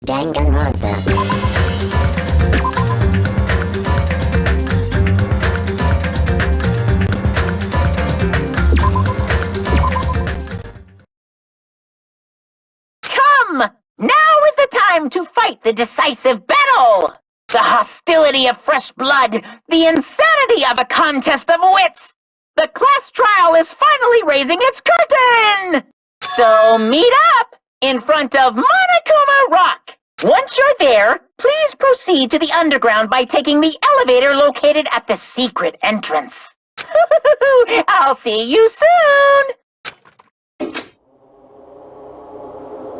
Danganronpa. Come! Now is the time to fight the decisive battle! The hostility of fresh blood, the insanity of a contest of wits! The class trial is finally raising its curtain! So meet up in front of Monokuma Rock! Once you're there, please proceed to the underground by taking the elevator located at the secret entrance. I'll see you soon!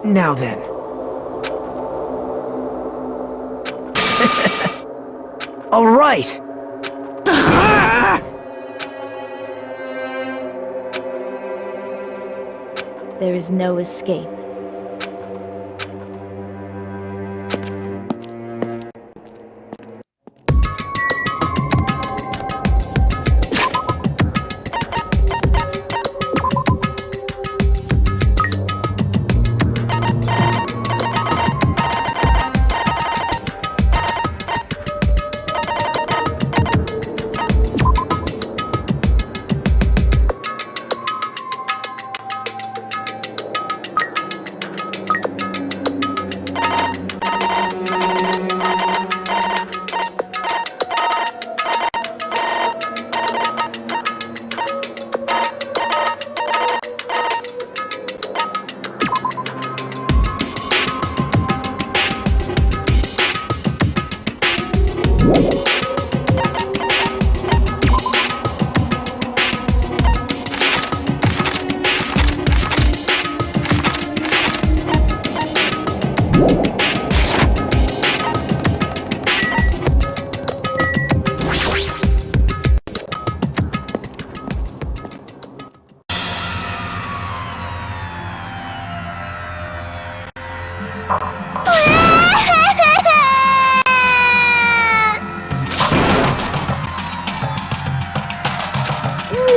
Now then. All right. There is no escape.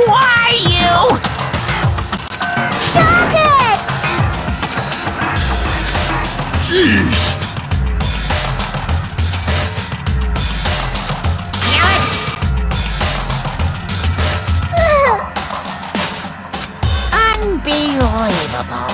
Why you? Stop it! Jeez! Unbelievable.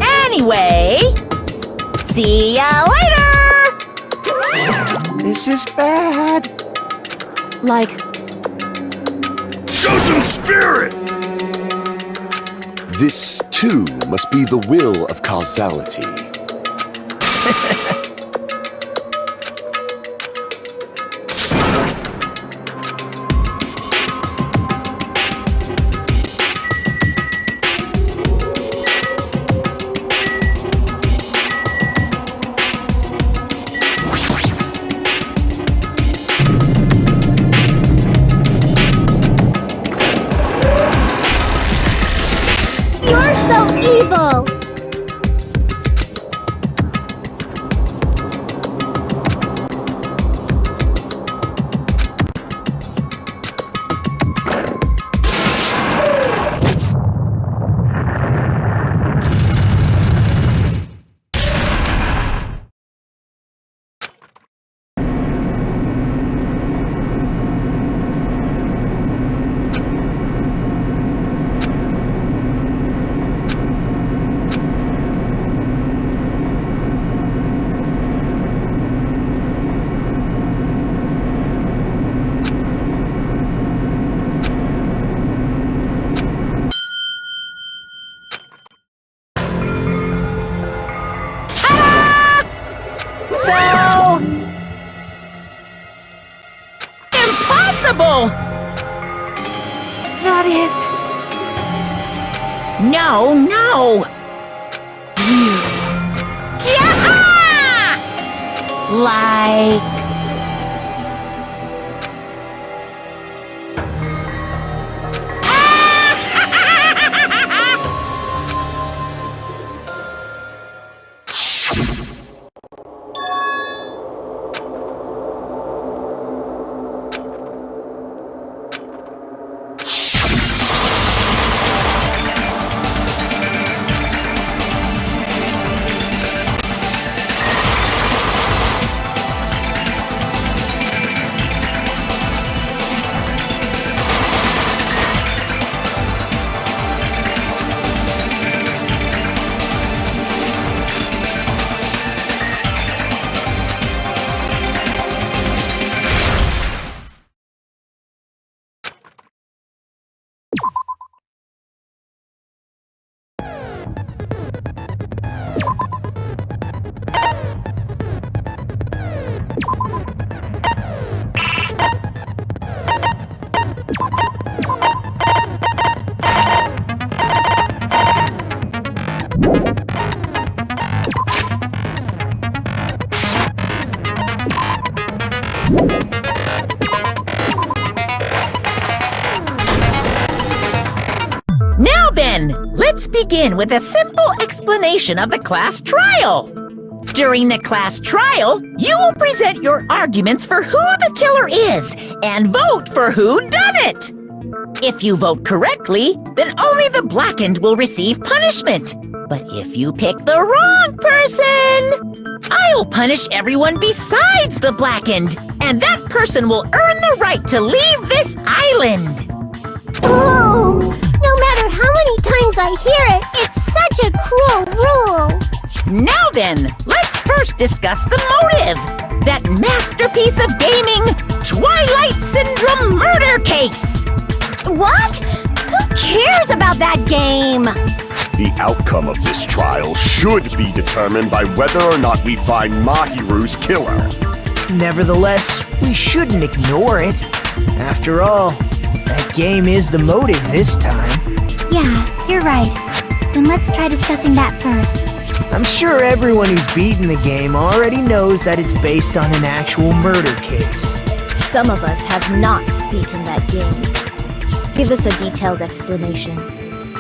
Anyway, see ya later! This is bad. Like, Show some spirit! This, too, must be the will of causality. you're so evil! impossible! That is... No, no! You. Yaha! Like... Now then, let's begin with a simple explanation of the class trial. During the class trial, you will present your arguments for who the killer is and vote for who done it. If you vote correctly, then only the blackened will receive punishment. But if you pick the wrong person, I'll punish everyone besides the blackened, and that person will earn the right to leave this island. Oh, no matter how many times I hear it, it's such a cruel rule. Now then, let's first discuss the motive. That masterpiece of gaming, Twilight Syndrome murder case. What? Who cares about that game? The outcome of this trial should be determined by whether or not we find Mahiru's killer. Nevertheless, we shouldn't ignore it. After all, that game is the motive this time. Yeah, you're right. Then let's try discussing that first. I'm sure everyone who's beaten the game already knows that it's based on an actual murder case. Some of us have not beaten that game. Give us a detailed explanation.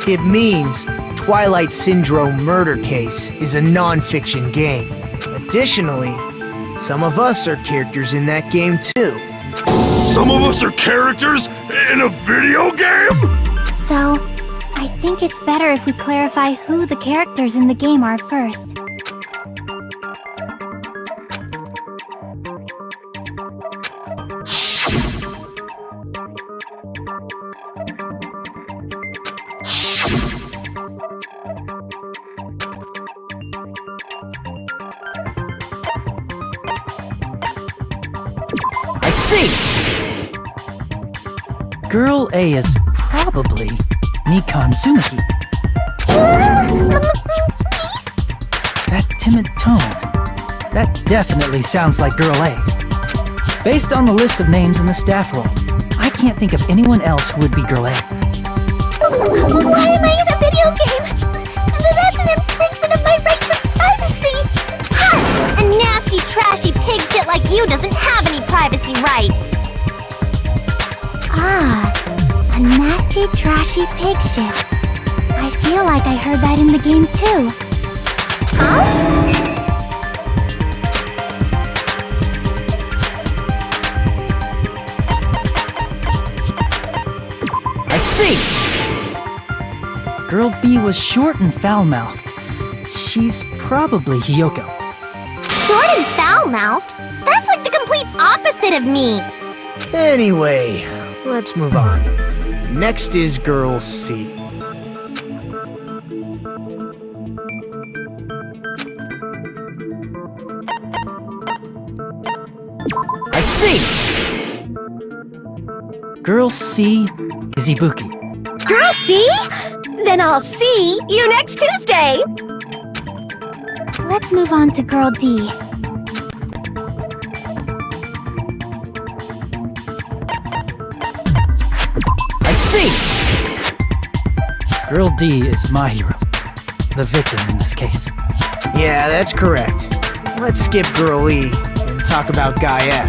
It means Twilight Syndrome Murder Case is a non-fiction game. Additionally, some of us are characters in that game too. Some of us are characters in a video game? So, I think it's better if we clarify who the characters in the game are first. I see! Girl A is probably Nikon Tsumaki. That timid tone. That definitely sounds like Girl A. Based on the list of names in the staff roll, I can't think of anyone else who would be Girl A. Why am I in a video game? That's an infringement of my right to privacy! Ha! A nasty, trashy pig shit like you doesn't have any privacy rights! Ah, a nasty, trashy pig shit. I feel like I heard that in the game too. Huh? I see! Girl B was short and foul-mouthed. She's probably Hiyoko. Short and foul-mouthed? That's like the complete opposite of me! Anyway, let's move on. Next is Girl C. I see! Girl C is Ibuki. Girl C? Then I'll see you next Tuesday! Let's move on to Girl D. Girl D is Mahiru, the victim in this case. Yeah, that's correct. Let's skip Girl E and talk about Guy F.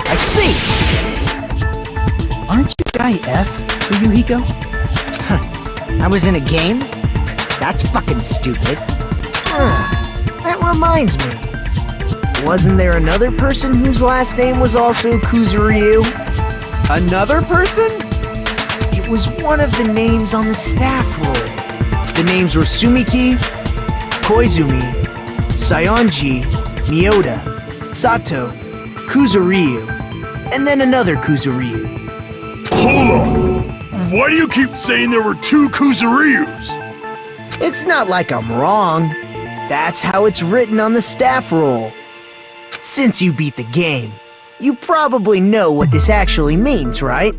I see! Aren't you Guy F, Fuyuhiko? I was in a game? That's fucking stupid. That reminds me. Wasn't there another person whose last name was also Kuzuryu? Another person? It was one of the names on the staff roll. The names were Sumiki, Koizumi, Sayonji, Miyota, Sato, Kuzuryu, and then another Kuzuryu. Hold on! Why do you keep saying there were two Kuzuryus? It's not like I'm wrong. That's how it's written on the staff roll. Since you beat the game, you probably know what this actually means, right?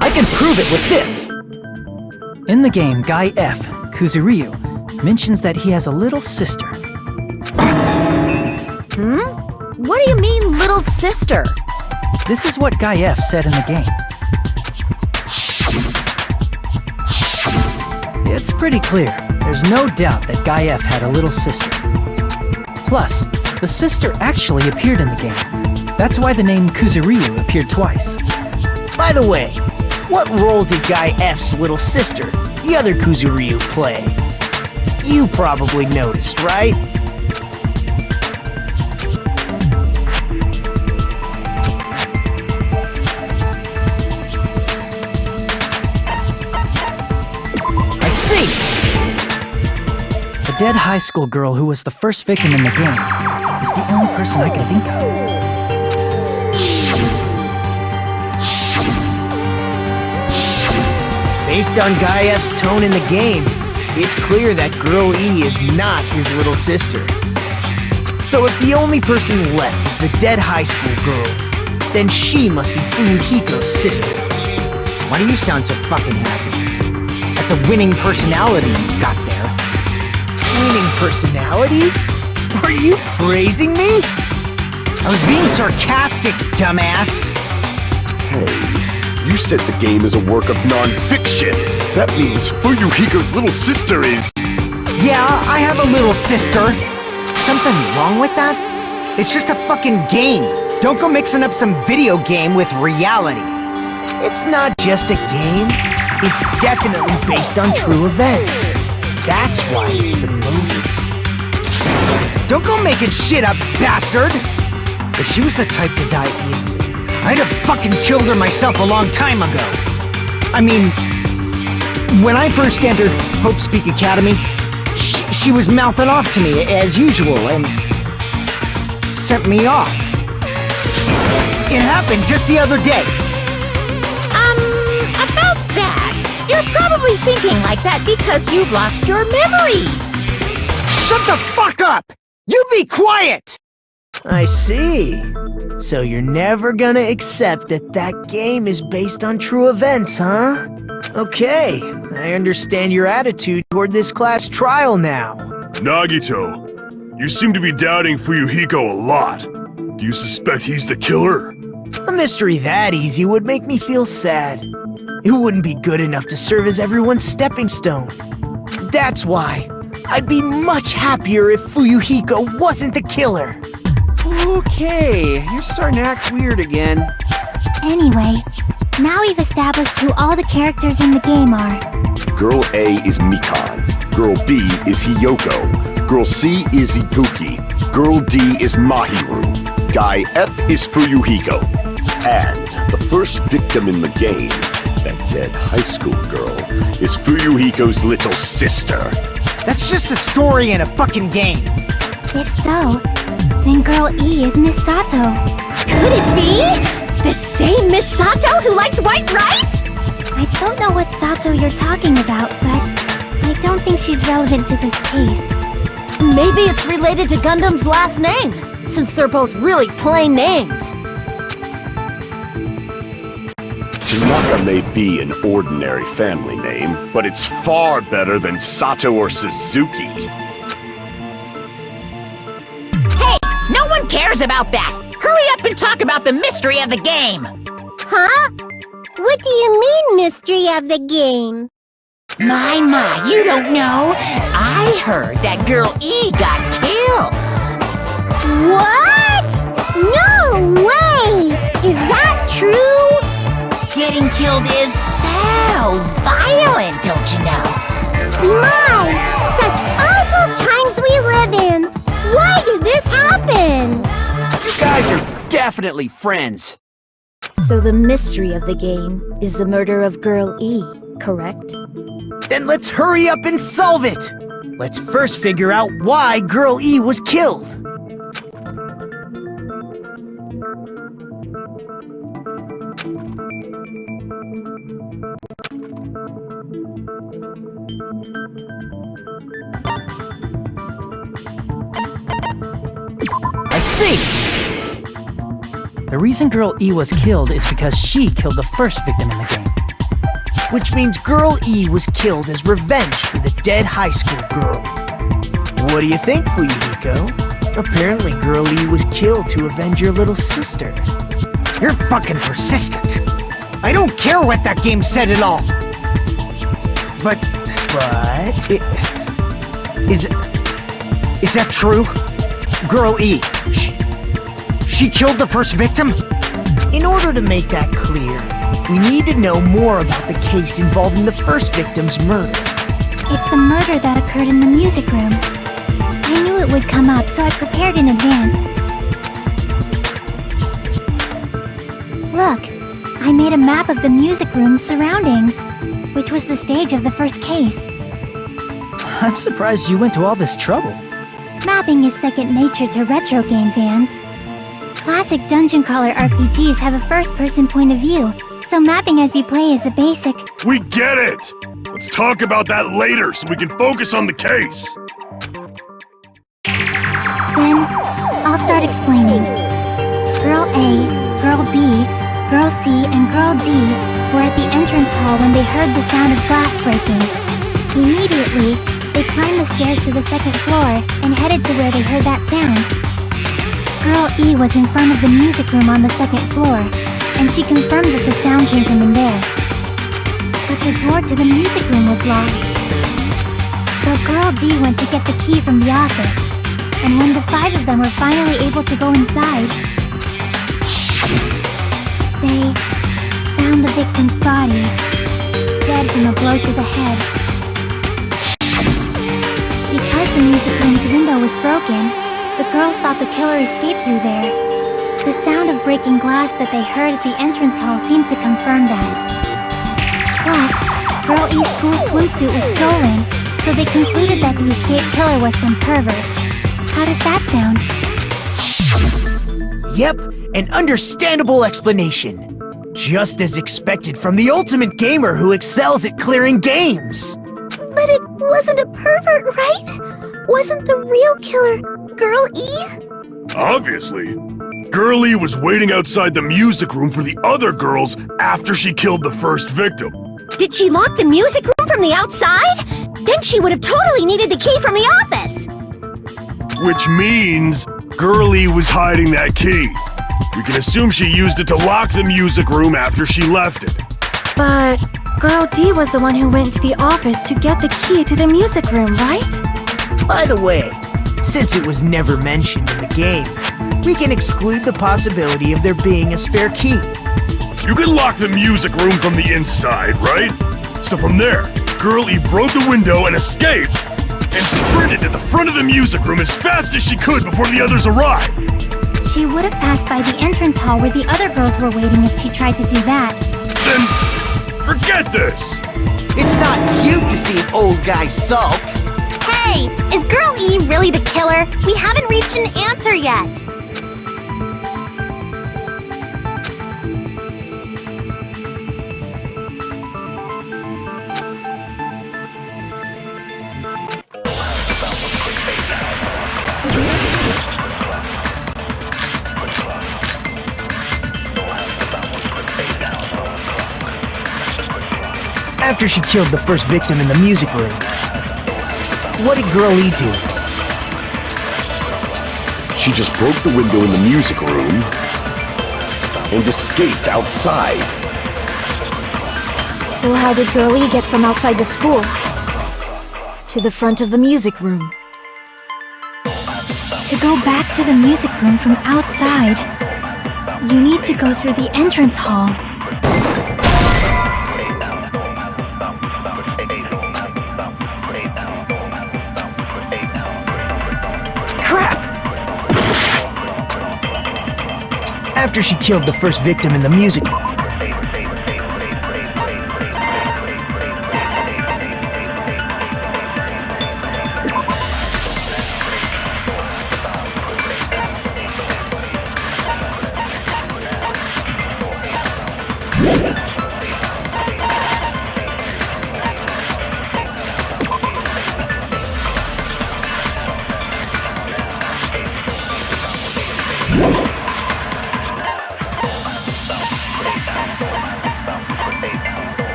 I can prove it with this! In the game, Guy F, Kuzuryu, mentions that he has a little sister. What do you mean, little sister? This is what Guy F said in the game. It's pretty clear. There's no doubt that Guy F had a little sister. Plus, the sister actually appeared in the game. That's why the name Kuzuryu appeared twice. By the way, what role did Guy F's little sister, the other Kuzuryu, play? You probably noticed, right? I see! The dead high school girl who was the first victim in the game is the only person I can think of. Based on Guy F's tone in the game, it's clear that Girl E is not his little sister. So if the only person left is the dead high school girl, then she must be Fuyuhiko's sister. Why do you sound so fucking happy? That's a winning personality you've got there. Winning personality? Are you praising me? I was being sarcastic, dumbass. Hey, you said the game is a work of non-fiction. That means Fuyuhiko's little sister is... Yeah, I have a little sister. Something wrong with that? It's just a fucking game. Don't go mixing up some video game with reality. It's not just a game. It's definitely based on true events. That's why it's the movie. Don't go making shit up, bastard! If she was the type to die easily, I'd have fucking killed her myself a long time ago. I mean, when I first entered Hope Speak Academy, she was mouthing off to me as usual and sent me off. It happened just the other day. About that, you're probably thinking like that because you've lost your memories. Shut the fuck up! You be quiet! I see. So you're never gonna accept that that game is based on true events, huh? Okay, I understand your attitude toward this class trial now. Nagito, you seem to be doubting Fuyuhiko a lot. Do you suspect he's the killer? A mystery that easy would make me feel sad. It wouldn't be good enough to serve as everyone's stepping stone. That's why I'd be much happier if Fuyuhiko wasn't the killer. Okay, you're starting to act weird again. Anyway, now we've established who all the characters in the game are. Girl A is Mikan. Girl B is Hiyoko. Girl C is Ibuki. Girl D is Mahiru. Guy F is Fuyuhiko. And the first victim in the game, that dead high school girl, is Fuyuhiko's little sister. That's just a story in a fucking game. If so, then Girl E is Miss Sato. Could it be? The same Miss Sato who likes white rice? I don't know what Sato you're talking about, but I don't think she's relevant to this case. Maybe it's related to Gundam's last name, since they're both really plain names. Tanaka may be an ordinary family name, but it's far better than Sato or Suzuki. Hey, no one cares about that! Hurry up and talk about the mystery of the game! Huh? What do you mean, mystery of the game? My, you don't know? I heard that girl E got killed! What? No way! Is that true? Getting killed is so violent, don't you know? My, such awful times we live in! Why did this happen? You guys are definitely friends. So the mystery of the game is the murder of Girl E, correct? Then let's hurry up and solve it! Let's first figure out why Girl E was killed. I see! The reason Girl E was killed is because she killed the first victim in the game. Which means Girl E was killed as revenge for the dead high school girl. What do you think, Fuyuhiko? Apparently Girl E was killed to avenge your little sister. You're fucking persistent. I don't care what that game said at all. Is that true? Girl E, she killed the first victim? In order to make that clear, we need to know more about the case involving the first victim's murder. It's the murder that occurred in the music room. I knew it would come up, so I prepared in advance. Look, I made a map of the music room's surroundings, which was the stage of the first case. I'm surprised you went to all this trouble. Mapping is second nature to retro game fans. Classic dungeon crawler RPGs have a first-person point of view, so mapping as you play is a basic. We get it! Let's talk about that later so we can focus on the case. Then, I'll start explaining. Girl A, Girl B, Girl C, and Girl D were at the entrance hall when they heard the sound of glass breaking. Immediately, they climbed the stairs to the second floor and headed to where they heard that sound. Girl E was in front of the music room on the second floor, and she confirmed that the sound came from in there. But the door to the music room was locked. So Girl D went to get the key from the office, and when the 5 of them were finally able to go inside, they found the victim's body, dead from a blow to the head. Because the music room's window was broken, the girls thought the killer escaped through there. The sound of breaking glass that they heard at the entrance hall seemed to confirm that. Plus, Girl E's school swimsuit was stolen, so they concluded that the escaped killer was some pervert. How does that sound? Yep, an understandable explanation. Just as expected from the ultimate gamer who excels at clearing games. But it wasn't a pervert, right? Wasn't the real killer Girl E? Obviously. Girl E was waiting outside the music room for the other girls after she killed the first victim. Did she lock the music room from the outside? Then she would have totally needed the key from the office. Which means Girl E was hiding that key. We can assume she used it to lock the music room after she left it. But Girl D was the one who went to the office to get the key to the music room, right? By the way, since it was never mentioned in the game, we can exclude the possibility of there being a spare key. You can lock the music room from the inside, right? So from there, Girl E broke the window and escaped, and sprinted to the front of the music room as fast as she could before the others arrived. She would have passed by the entrance hall where the other girls were waiting if she tried to do that. Then, forget this! It's not cute to see an old guy sulk. Hey, is Girl E really the killer? We haven't reached an answer yet. After she killed the first victim in the music room, what did Girl E do? She just broke the window in the music room and escaped outside. So how did Girl E get from outside the school to the front of the music room? To go back to the music room from outside, you need to go through the entrance hall. Crap! After she killed the first victim in the music room,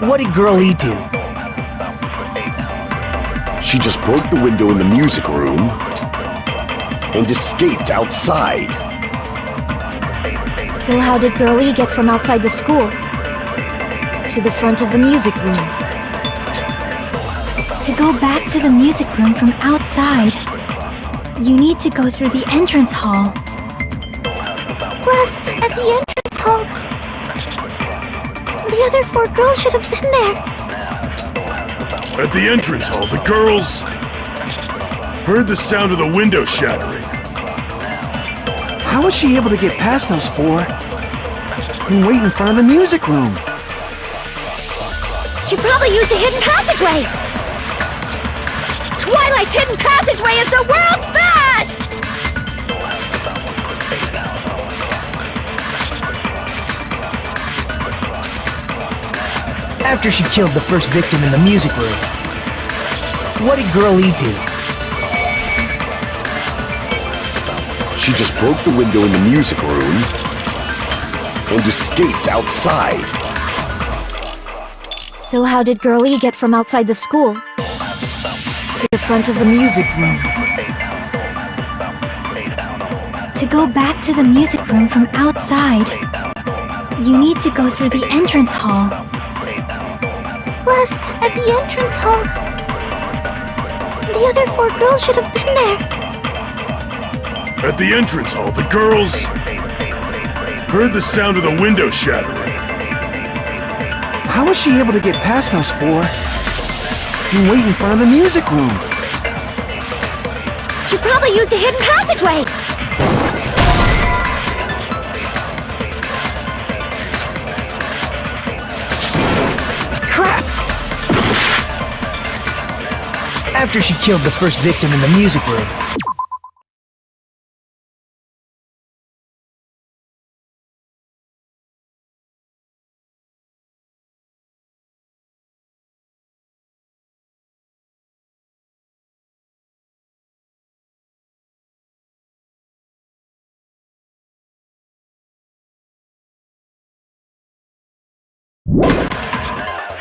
what did Girl E do? She just broke the window in the music room and escaped outside. So how did Girl E get from outside the school to the front of the music room? To go back to the music room from outside, you need to go through the entrance hall. Plus, at the entrance hall, the other 4 girls should have been there. At the entrance hall, the girls heard the sound of the window shattering. How was she able to get past those 4 and wait in front of the music room? She probably used a hidden passageway. Twilight's hidden passageway is the world's best! After she killed the first victim in the music room, what did Girl E do? She just broke the window in the music room and escaped outside. So how did Girl E get from outside the school to the front of the music room? To go back to the music room from outside, you need to go through the entrance hall. Plus, at the entrance hall, the other 4 girls should have been there. At the entrance hall, the girls heard the sound of the window shattering. How was she able to get past those 4 and wait in front of the music room? She probably used a hidden passageway. Crap! After she killed the first victim in the music room,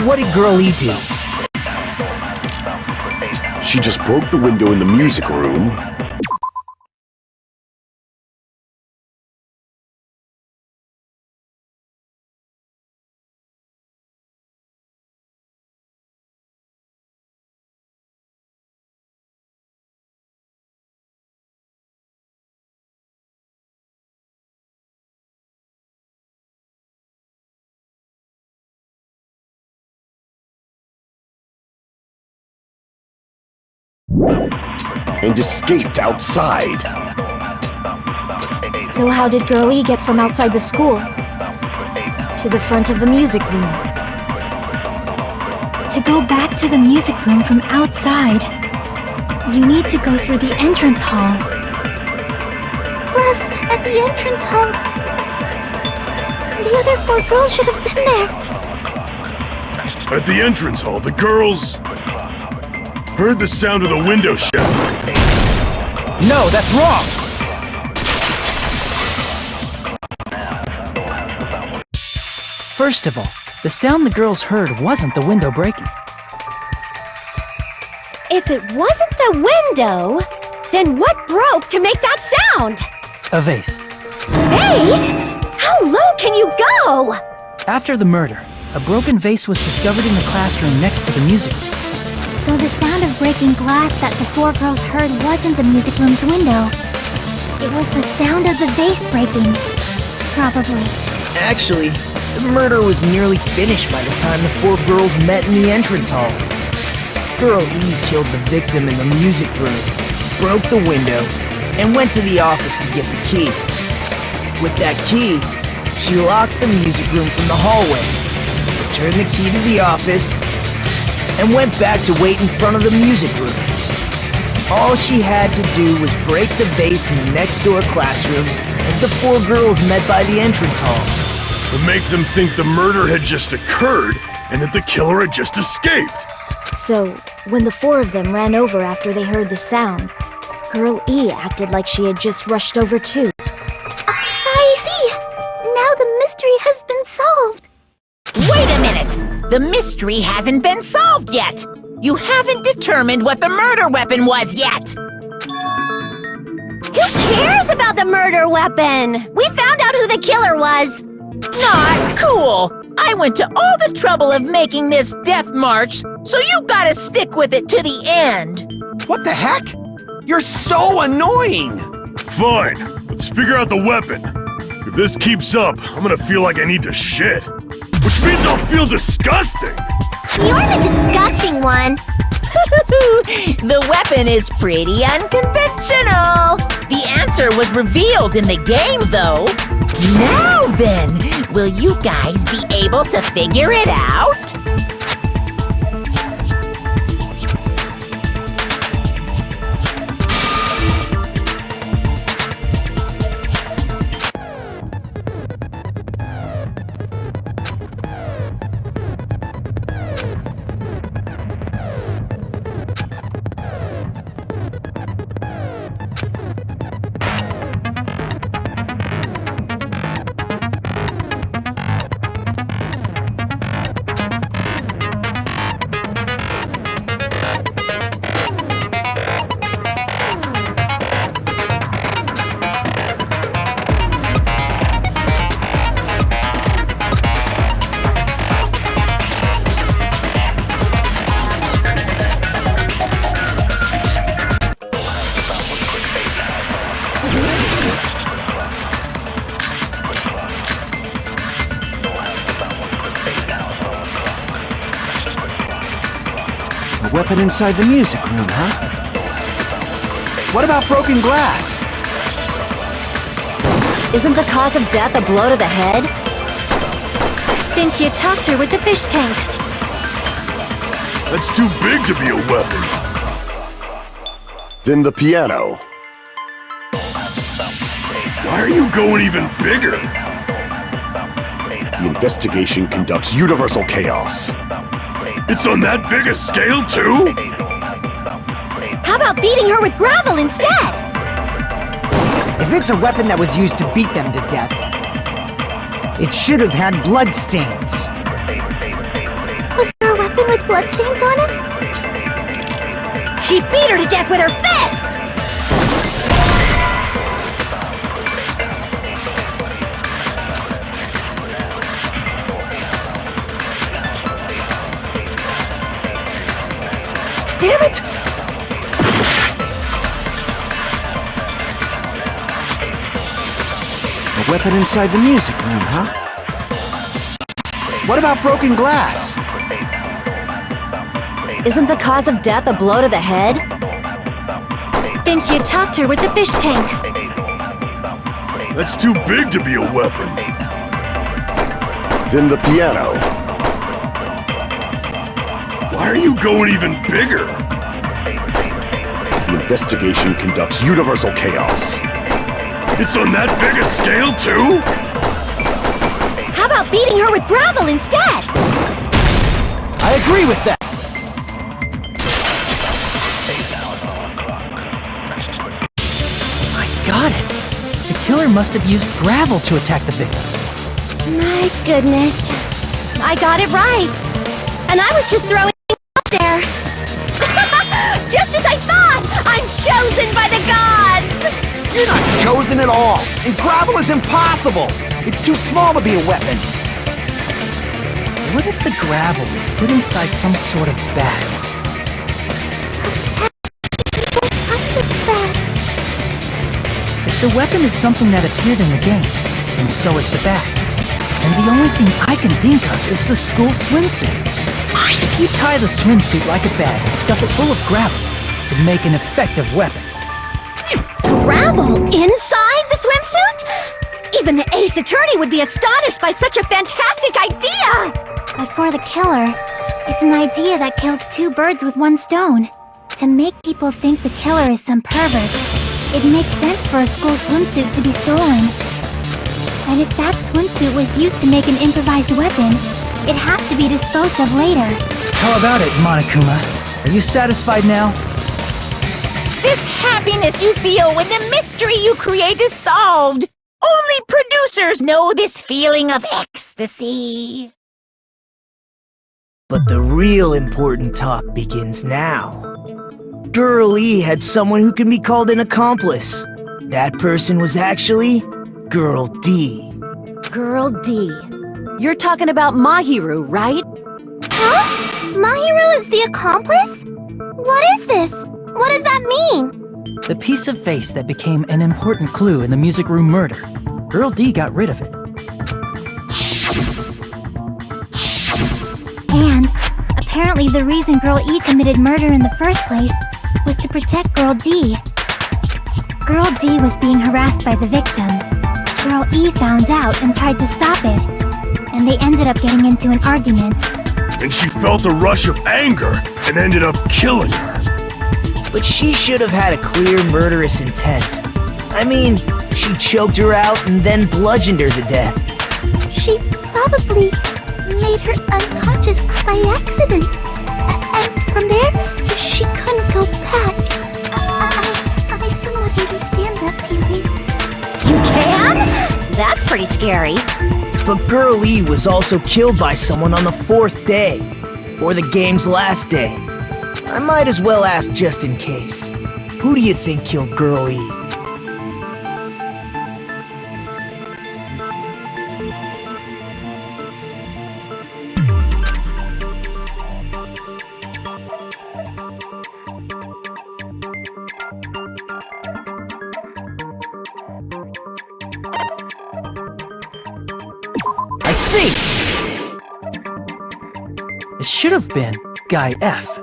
what did Girl E do? She just broke the window in the music room and escaped outside. So how did Girl E get from outside the school to the front of the music room? To go back to the music room from outside, you need to go through the entrance hall. Plus, at the entrance hall, the other 4 girls should have been there. At the entrance hall, the girls heard the sound of the window shattering. No, that's wrong! First of all, the sound the girls heard wasn't the window breaking. If it wasn't the window, then what broke to make that sound? A vase. Vase? How low can you go? After the murder, a broken vase was discovered in the classroom next to the music room. So the sound of breaking glass that the four girls heard wasn't the music room's window. It was the sound of the vase breaking. Probably. Actually, the murder was nearly finished by the time the four girls met in the entrance hall. Girl E killed the victim in the music room, broke the window, and went to the office to get the key. With that key, she locked the music room from the hallway, returned the key to the office, and went back to wait in front of the music room. All she had to do was break the vase in the next door classroom as the four girls met by the entrance hall. To make them think the murder had just occurred and that the killer had just escaped. So, when the four of them ran over after they heard the sound, Girl E acted like she had just rushed over too. I see. Now the mystery has been solved. Wait a minute! The mystery hasn't been solved yet! You haven't determined what the murder weapon was yet! Who cares about the murder weapon? We found out who the killer was. Not cool! I went to all the trouble of making this death march, so you gotta stick with it to the end! What the heck? You're so annoying! Fine, let's figure out the weapon. If this keeps up, I'm gonna feel like I need to shit. Which means I'll feel disgusting! You're the disgusting one. The weapon is pretty unconventional! The answer was revealed in the game, though. Now then, will you guys be able to figure it out? A weapon inside the music room, huh? What about broken glass? Isn't the cause of death a blow to the head? Then she attacked her with the fish tank. That's too big to be a weapon. Then the piano. Why are you going even bigger? The investigation conducts universal chaos. It's on that big a scale, too? How about beating her with gravel instead? If it's a weapon that was used to beat them to death, it should have had bloodstains. Was there a weapon with bloodstains on it? She beat her to death with her fists! Damn it! A weapon inside the music room, huh? What about broken glass? Isn't the cause of death a blow to the head? Then she attacked her with the fish tank. That's too big to be a weapon. Then the piano. Why are you going even bigger? The investigation conducts universal chaos. It's on that big a scale, too? How about beating her with gravel instead? I agree with that. I got it. The killer must have used gravel to attack the victim. My goodness. I got it right. And I was just throwing it out there. Just as I thought! I'm chosen by the gods! You're not chosen at all! And gravel is impossible! It's too small to be a weapon! What if the gravel is put inside some sort of bag? If the weapon is something that appeared in the game, then so is the bag. And the only thing I can think of is the school swimsuit. If you tie the swimsuit like a bag and stuff it full of gravel, it'd make an effective weapon. Gravel inside the swimsuit? Even the Ace Attorney would be astonished by such a fantastic idea! But for the killer, it's an idea that kills two birds with one stone. To make people think the killer is some pervert, it makes sense for a school swimsuit to be stolen. And if that swimsuit was used to make an improvised weapon, it'd have to be disposed of later. How about it, Monokuma? Are you satisfied now? This happiness you feel when the mystery you create is solved. Only producers know this feeling of ecstasy. But the real important talk begins now. Girl E had someone who can be called an accomplice. That person was actually Girl D. Girl D. You're talking about Mahiru, right? Huh? Mahiru is the accomplice? What is this? What does that mean? The piece of face that became an important clue in the music room murder. Girl D got rid of it. And apparently the reason Girl E committed murder in the first place was to protect Girl D. Girl D was being harassed by the victim. Girl E found out and tried to stop it. And they ended up getting into an argument. And she felt a rush of anger and ended up killing her. But she should have had a clear murderous intent. I mean, she choked her out and then bludgeoned her to death. She probably made her unconscious by accident. And from there, she couldn't go back. I somewhat understand that feeling. You can? That's pretty scary. But Girl E was also killed by someone on the 4th day, or the game's last day. I might as well ask just in case. Who do you think killed Girl E? I see! It should have been Guy F.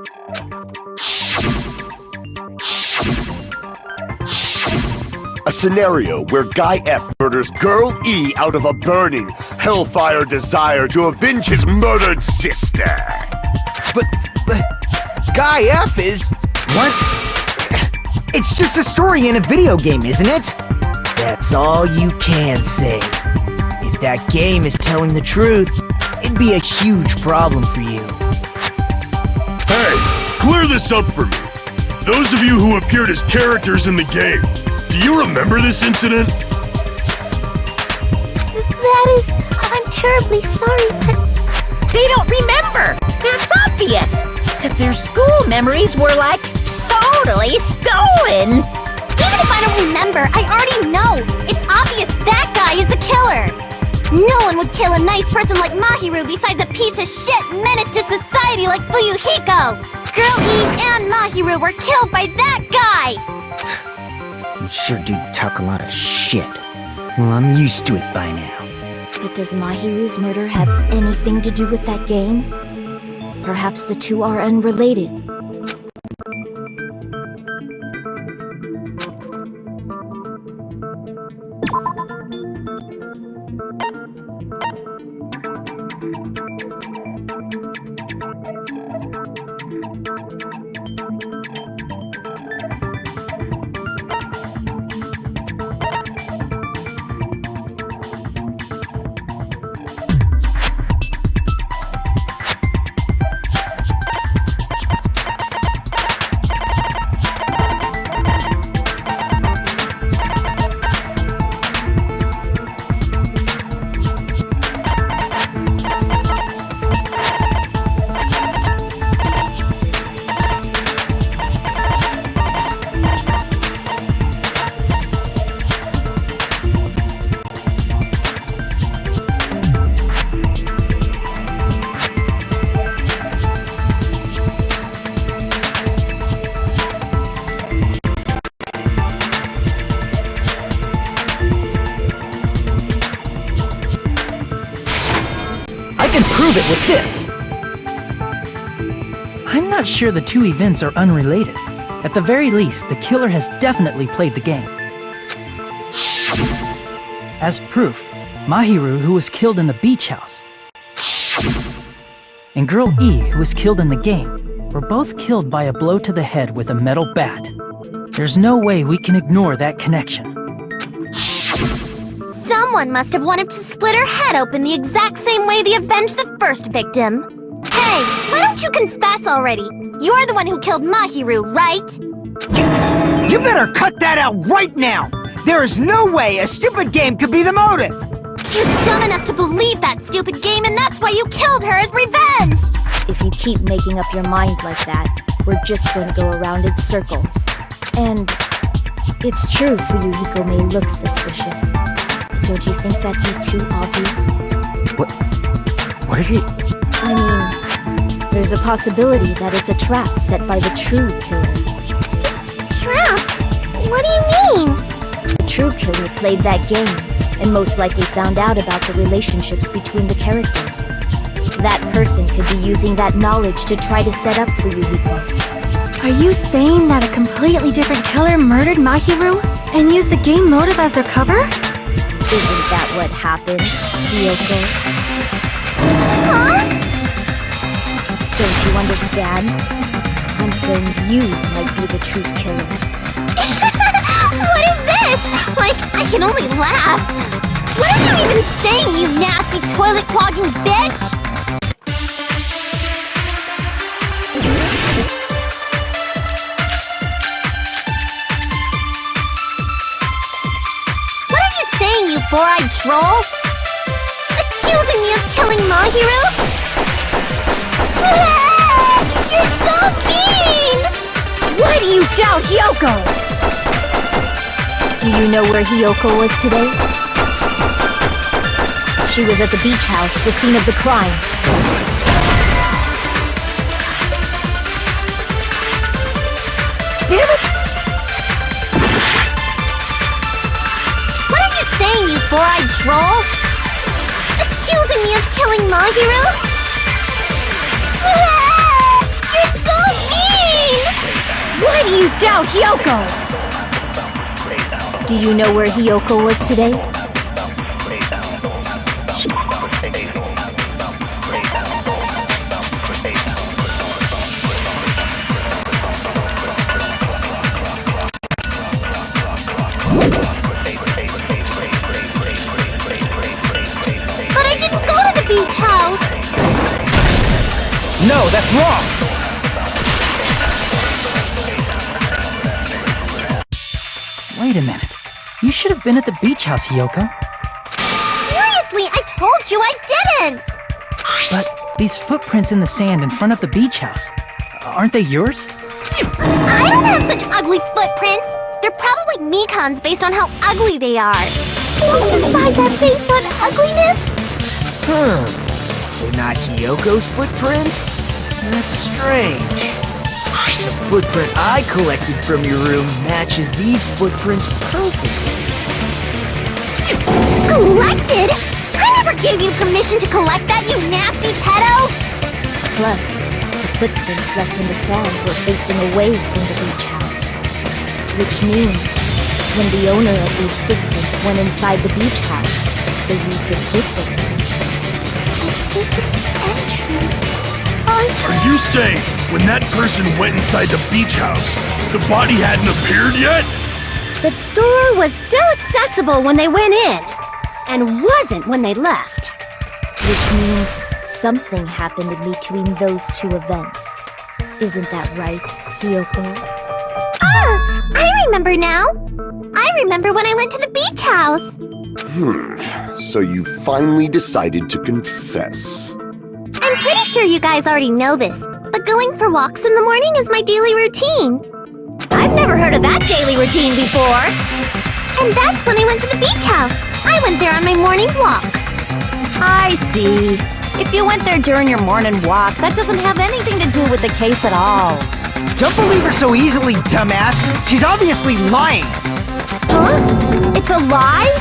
A scenario where Guy F murders Girl E out of a burning, hellfire desire to avenge his murdered sister. But Guy F is... What? It's just a story in a video game, isn't it? That's all you can say. If that game is telling the truth, it'd be a huge problem for you. Hey, clear this up for me. Those of you who appeared as characters in the game, do you remember this incident? That is... I'm terribly sorry, but... They don't remember. That's obvious. Because their school memories were like totally stolen. Even if I don't remember, I already know! It's obvious that guy is the killer! No one would kill a nice person like Mahiru besides a piece of shit menace to society like Fuyuhiko! Girl E and Mahiru were killed by that guy! You sure do talk a lot of shit. Well, I'm used to it by now. But does Mahiru's murder have anything to do with that game? Perhaps the two are unrelated. prove it with this! I'm not sure the two events are unrelated. At the very least, the killer has definitely played the game. As proof, Mahiru, who was killed in the beach house, and Girl E, who was killed in the game, were both killed by a blow to the head with a metal bat. There's no way we can ignore that connection. Someone must have wanted to split her head open the exact same way they avenged the first victim. Hey, why don't you confess already? You're the one who killed Mahiru, right? You better cut that out right now! There is no way a stupid game could be the motive! You're dumb enough to believe that stupid game, and that's why you killed her as revenge! If you keep making up your mind like that, we're just going to go around in circles. And it's true Fuyuhiko may look suspicious. But don't you think that'd be too obvious? What did he... I mean, there's a possibility that it's a trap set by the true killer. Trap? What do you mean? The true killer played that game, and most likely found out about the relationships between the characters. That person could be using that knowledge to try to set up Fuyuhiko. Are you saying that a completely different killer murdered Mahiru and used the game motive as their cover? Isn't that what happened, Hiyoko? Huh? Don't you understand? I'm saying you might be the true killer. What is this? Like, I can only laugh. What are you even saying, you nasty toilet-clogging bitch? What are you saying, you four-eyed troll? Accusing me of killing Mahiru? You're so mean! Why do you doubt Hiyoko? Do you know where Hiyoko was today? She was at the beach house, the scene of the crime. Damn it! What are you saying, you four-eyed troll? Accusing me of killing Mahiru? You're so mean! Why do you doubt Hiyoko? Do you know where Hiyoko was today? But I didn't go to the beach house! No, that's wrong! Wait a minute. You should have been at the beach house, Hiyoko. Seriously, I told you I didn't! But these footprints in the sand in front of the beach house, aren't they yours? I don't have such ugly footprints! They're probably Mikan's based on how ugly they are. Don't decide that based on ugliness? They're not Hiyoko's footprints? That's strange. The footprint I collected from your room matches these footprints perfectly. Collected? I never gave you permission to collect that, you nasty pedo! Plus, the footprints left in the sand were facing away from the beach house. Which means, when the owner of these footprints went inside the beach house, they used a different entrance. Are you saying when that person went inside the beach house, the body hadn't appeared yet? The door was still accessible when they went in, and wasn't when they left. Which means something happened in between those two events. Isn't that right, Hiyoko? Ah! I remember now! I remember when I went to the beach house! So you finally decided to confess. I'm pretty sure you guys already know this, but going for walks in the morning is my daily routine. I've never heard of that daily routine before. And that's when I went to the beach house. I went there on my morning walk. I see. If you went there during your morning walk, that doesn't have anything to do with the case at all. Don't believe her so easily, dumbass! She's obviously lying! Huh? It's a lie?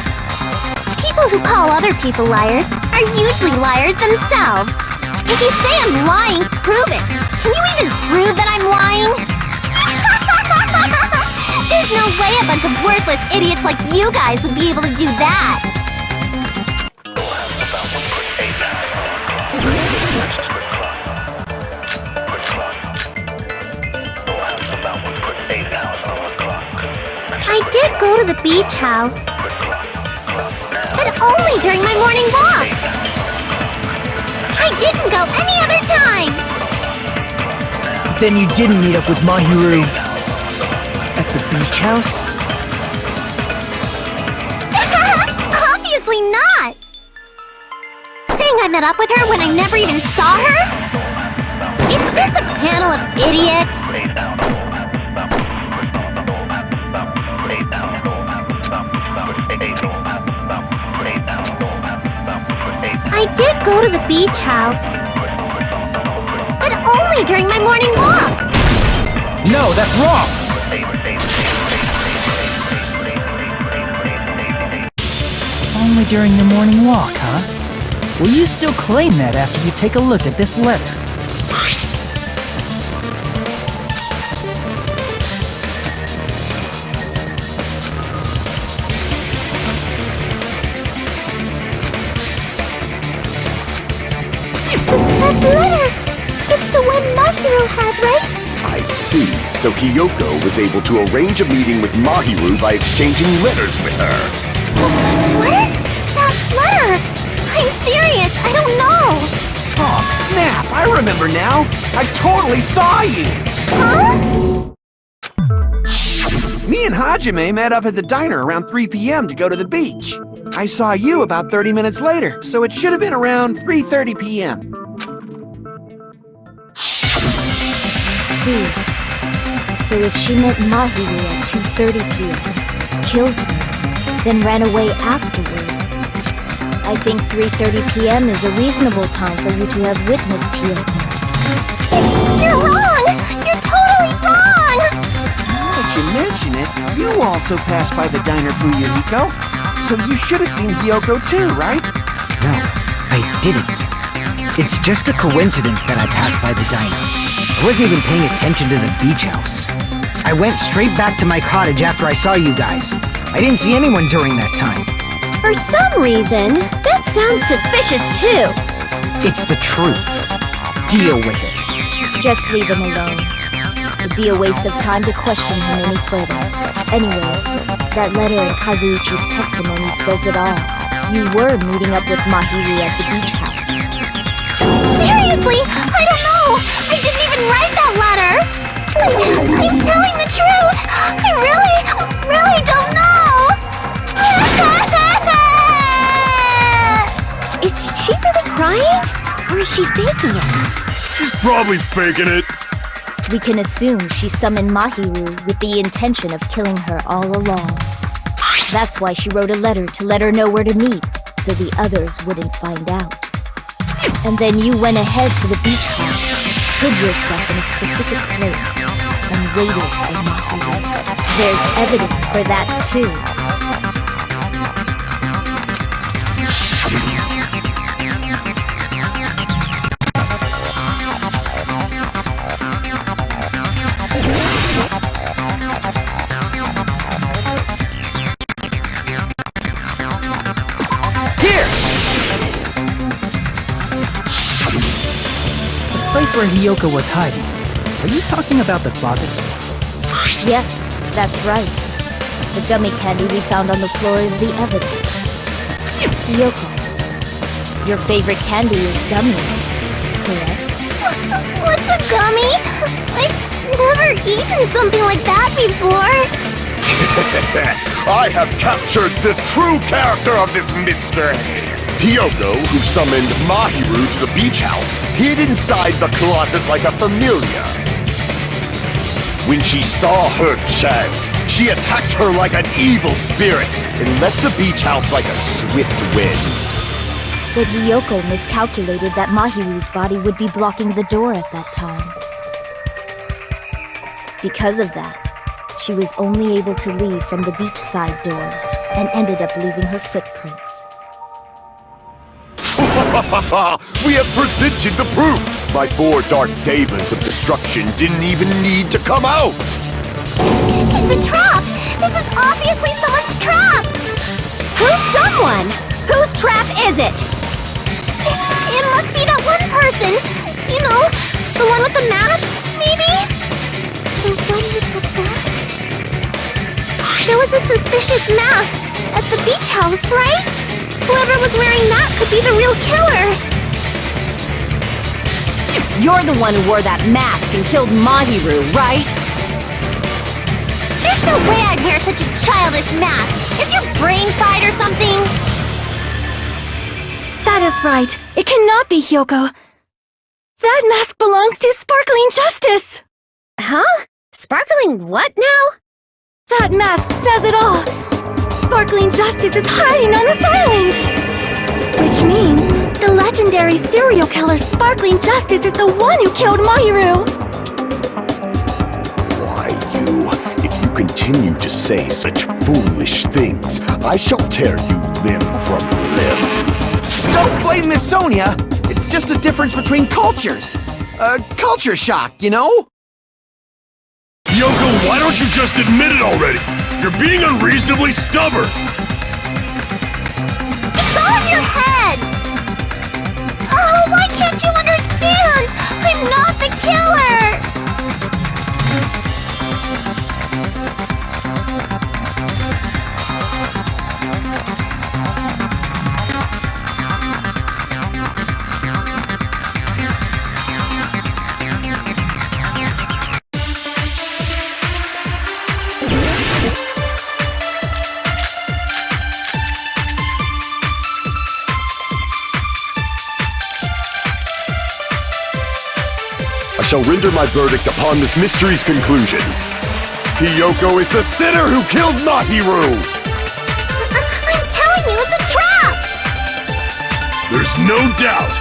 People who call other people liars are usually liars themselves. If you say I'm lying, prove it. Can you even prove that I'm lying? There's no way a bunch of worthless idiots like you guys would be able to do that. I did go to the beach house, but only during my morning walk. I didn't go any other time. Then you didn't meet up with Mahiru at the beach house? Obviously not. Saying I met up with her when I never even saw her? Is this a panel of idiots? I did go to the beach house, but only during my morning walk. No, that's wrong! Only during your morning walk, huh? Will you still claim that after you take a look at this letter? That letter! It's the one Mahiru had, right? I see. So Hiyoko was able to arrange a meeting with Mahiru by exchanging letters with her. What is that letter? I'm serious, I don't know. Oh, snap! I remember now! I totally saw you! Huh? Me and Hajime met up at the diner around 3 p.m. to go to the beach. I saw you about 30 minutes later, so it should have been around 3:30 p.m. See. So if she met Mahiru at 2:30 p.m., killed her, then ran away afterward, I think 3:30 p.m. is a reasonable time for you to have witnessed Hiyoko. You're wrong! You're totally wrong! Now that you mention it, you also passed by the diner, Fuyuhiko. So you should have seen Hiyoko too, right? No, I didn't. It's just a coincidence that I passed by the diner. I wasn't even paying attention to the beach house. I went straight back to my cottage after I saw you guys. I didn't see anyone during that time. For some reason, that sounds suspicious too. It's the truth. Deal with it. Just leave him alone. It'd be a waste of time to question him any further. Anyway, that letter in Kazuichi's testimony says it all. You were meeting up with Mahiru at the beach house. Seriously? I don't know! I didn't even write that letter! I'm telling the truth! I really don't know! Is she really crying? Or is she faking it? She's probably faking it. We can assume she summoned Mahiru with the intention of killing her all along. That's why she wrote a letter to let her know where to meet, so the others wouldn't find out. And then you went ahead to the beach house, hid yourself in a specific place, and waited for Mahiru. There's evidence for that too. The place where Hiyoko was hiding. Are you talking about the closet? Yes, that's right. The gummy candy we found on the floor is the evidence. Hiyoko, your favorite candy is gummies, correct? What's a gummy? I've never eaten something like that before. I have captured the true character of this mystery. Hiyoko, who summoned Mahiru to the beach house, hid inside the closet like a familiar. When she saw her chance, she attacked her like an evil spirit and left the beach house like a swift wind. But Hiyoko miscalculated that Mahiru's body would be blocking the door at that time. Because of that, she was only able to leave from the beachside door and ended up leaving her footprints. We have presented the proof! My 4 dark devas of destruction didn't even need to come out! It's a trap! This is obviously someone's trap! Who's someone? Whose trap is it? It must be that one person! You know, the one with the mask, maybe? The one with the mask? There was a suspicious mask at the beach house, right? Whoever was wearing that could be the real killer! You're the one who wore that mask and killed Mahiru, right? There's no way I'd wear such a childish mask! Is your brain fried or something? That is right. It cannot be Hyoko. That mask belongs to Sparkling Justice! Huh? Sparkling what now? That mask says it all! Sparkling Justice is hiding on this island! Which means the legendary serial killer Sparkling Justice is the one who killed Mahiru! Why, if you continue to say such foolish things, I shall tear you limb from limb. Don't blame Miss Sonia! It's just a difference between cultures. Culture shock, you know? Yoko, why don't you just admit it already? You're being unreasonably stubborn! It's all in your head! Oh, why can't you understand? I'm not the killer! I shall render my verdict upon this mystery's conclusion. Hiyoko is the sinner who killed Mahiru! I'm telling you, it's a trap! There's no doubt!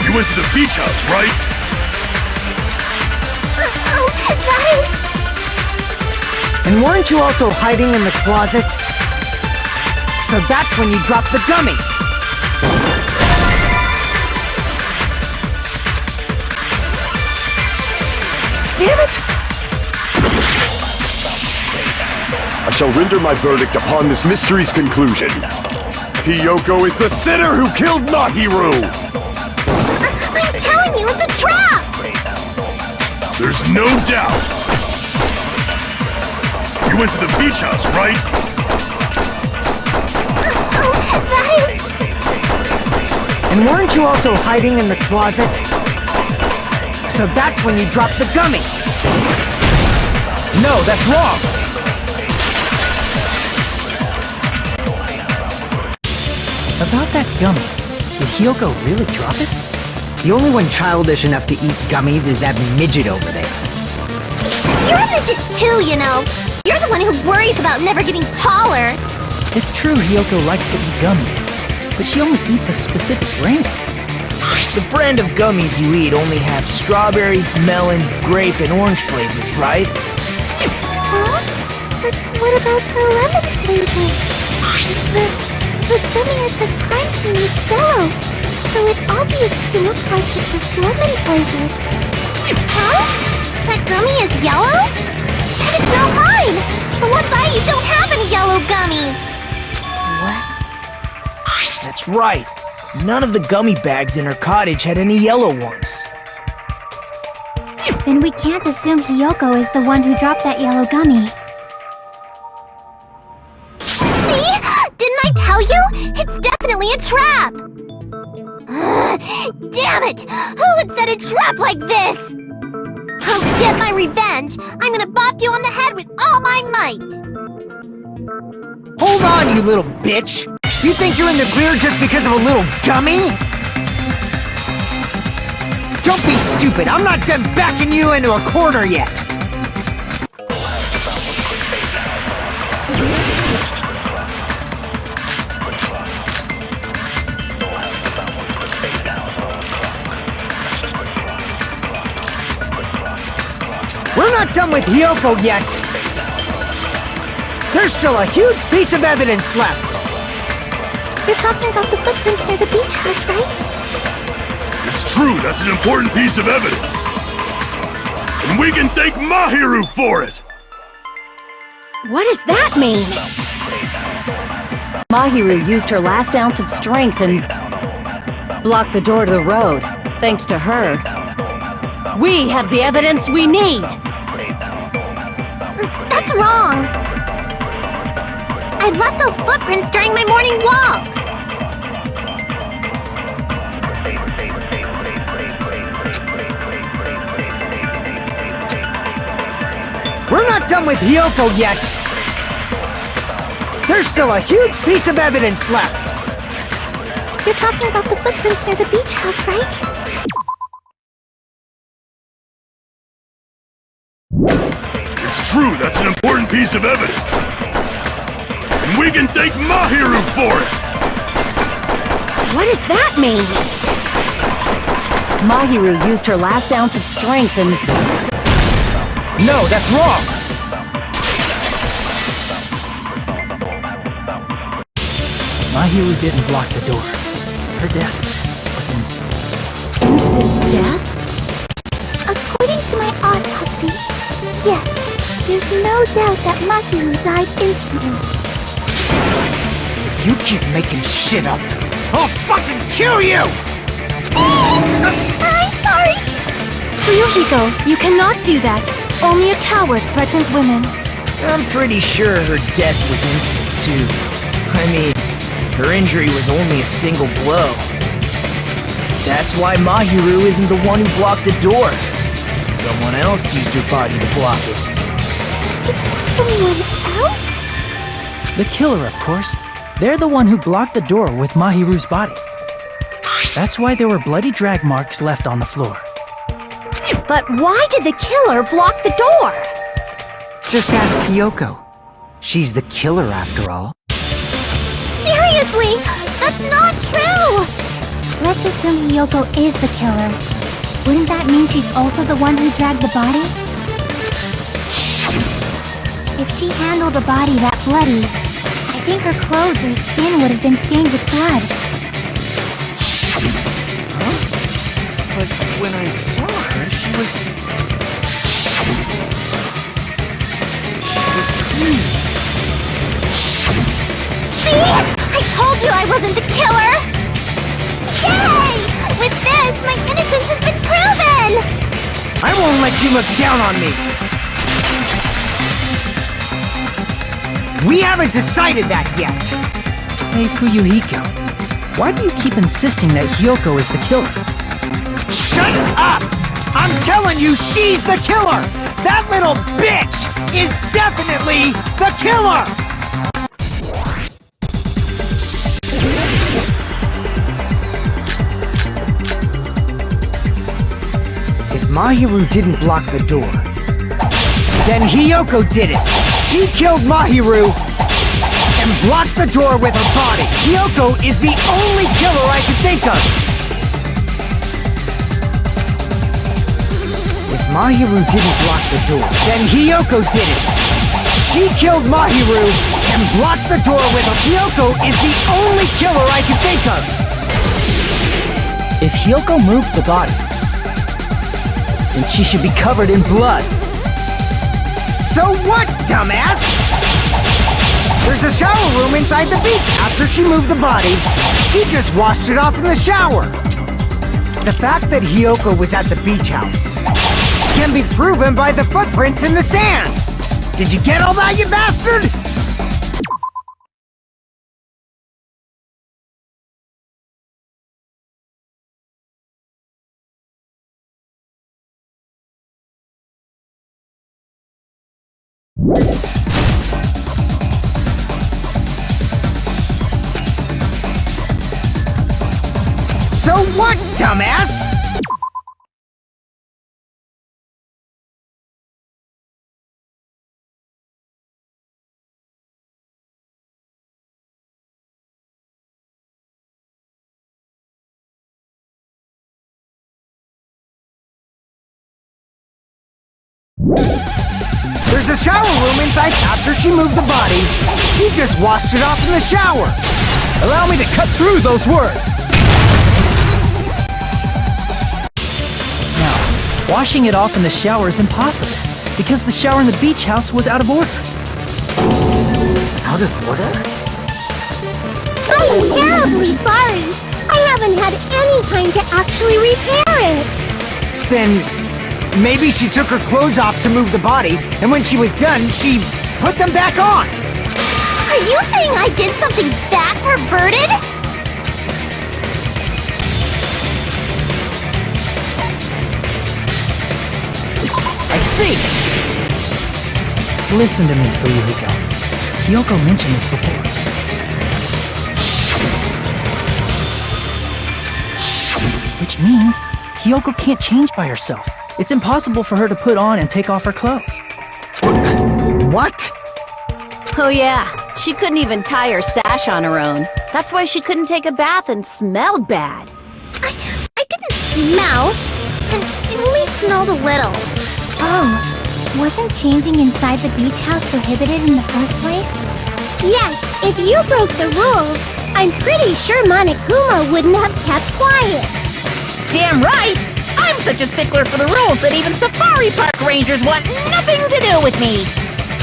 You went to the beach house, right? Oh, guys! And weren't you also hiding in the closet? So that's when you dropped the gummy! Damn it! I shall render my verdict upon this mystery's conclusion. Hiyoko is the sinner who killed Mahiru! I'm telling you, it's a trap! There's no doubt! You went to the beach house, right? Guys! And weren't you also hiding in the closet? So that's when you dropped the gummy! No, that's wrong! About that gummy, did Hyoko really drop it? The only one childish enough to eat gummies is that midget over there. You're a midget too, you know! You're the one who worries about never getting taller! It's true Hyoko likes to eat gummies, but she only eats a specific brand. The brand of gummies you eat only have strawberry, melon, grape, and orange flavors, right? Huh? But what about the lemon flavor? The gummy at the crime scene is yellow, so it obviously looked like it was lemon flavored. Huh? That gummy is yellow? And it's not mine! The ones I eat don't have any yellow gummies! What? That's right. None of the gummy bags in her cottage had any yellow ones. Then we can't assume Hyoko is the one who dropped that yellow gummy. See? Didn't I tell you? It's definitely a trap! Damn it! Who would set a trap like this? I'll get my revenge! I'm gonna bop you on the head with all my might! Hold on, you little bitch! You think you're in the clear just because of a little gummy? Don't be stupid! I'm not done backing you into a corner yet! We're not done with Hyoko yet! There's still a huge piece of evidence left! You're talking about the footprints near the beach house, right? It's true, that's an important piece of evidence. And we can thank Mahiru for it! What does that mean? Mahiru used her last ounce of strength and blocked the door to the road. Thanks to her, we have the evidence we need! That's wrong! I left those footprints during my morning walk! We're not done with Hiyoko yet! There's still a huge piece of evidence left! You're talking about the footprints near the beach house, right? It's true, that's an important piece of evidence. And we can thank Mahiru for it! What does that mean? Mahiru used her last ounce of strength and... No, that's wrong! Mahiru didn't block the door. Her death was instant. Instant death? According to my autopsy, yes, there's no doubt that Mahiru died instantly. You keep making shit up, I'll fucking kill you! I'm sorry! Fuyuhiko, you cannot do that. Only a coward threatens women. I'm pretty sure her death was instant, too. I mean, her injury was only a single blow. That's why Mahiru isn't the one who blocked the door. Someone else used her body to block it. Someone else? The killer, of course. They're the one who blocked the door with Mahiru's body. That's why there were bloody drag marks left on the floor. But why did the killer block the door? Just ask Hiyoko. She's the killer after all. Seriously! That's not true! Let's assume Hiyoko is the killer. Wouldn't that mean she's also the one who dragged the body? If she handled the body that bloody, I think her clothes or skin would have been stained with blood. But when I saw her, she was clean. See? I told you I wasn't the killer! Yay! With this, my innocence has been proven! I won't let you look down on me! We haven't decided that yet! Hey, Fuyuhiko, why do you keep insisting that Hiyoko is the killer? Shut up! I'm telling you, she's the killer! That little bitch is definitely the killer! If Mahiru didn't block the door, then Hiyoko did it! She killed Mahiru and blocked the door with her body! Hiyoko is the only killer I can think of! If Mahiru didn't block the door, then Hiyoko did it! She killed Mahiru and blocked the door with her. Hiyoko is the only killer I can think of! If Hiyoko moved the body, then she should be covered in blood. So what, dumbass? There's a shower room inside the beach. After she moved the body, she just washed it off in the shower. The fact that Hiyoko was at the beach house can be proven by the footprints in the sand. Did you get all that, you bastard? So what, dumbass? There's a shower room inside. After she moved the body, she just washed it off in the shower. Allow me to cut through those words! Now, washing it off in the shower is impossible, because the shower in the beach house was out of order. Out of order? I'm terribly sorry. I haven't had any time to actually repair it. Then maybe she took her clothes off to move the body, and when she was done, she put them back on! Are you saying I did something that perverted? I see! Listen to me, Fuyuhiko. Kyoko mentioned this before. Which means Kyoko can't change by herself. It's impossible for her to put on and take off her clothes. What? Oh yeah, she couldn't even tie her sash on her own. That's why she couldn't take a bath and smelled bad. I didn't smell. And it only smelled a little. Oh, wasn't changing inside the beach house prohibited in the first place? Yes, if you broke the rules, I'm pretty sure Monokuma wouldn't have kept quiet. Damn right! I'm such a stickler for the rules that even safari park rangers want nothing to do with me!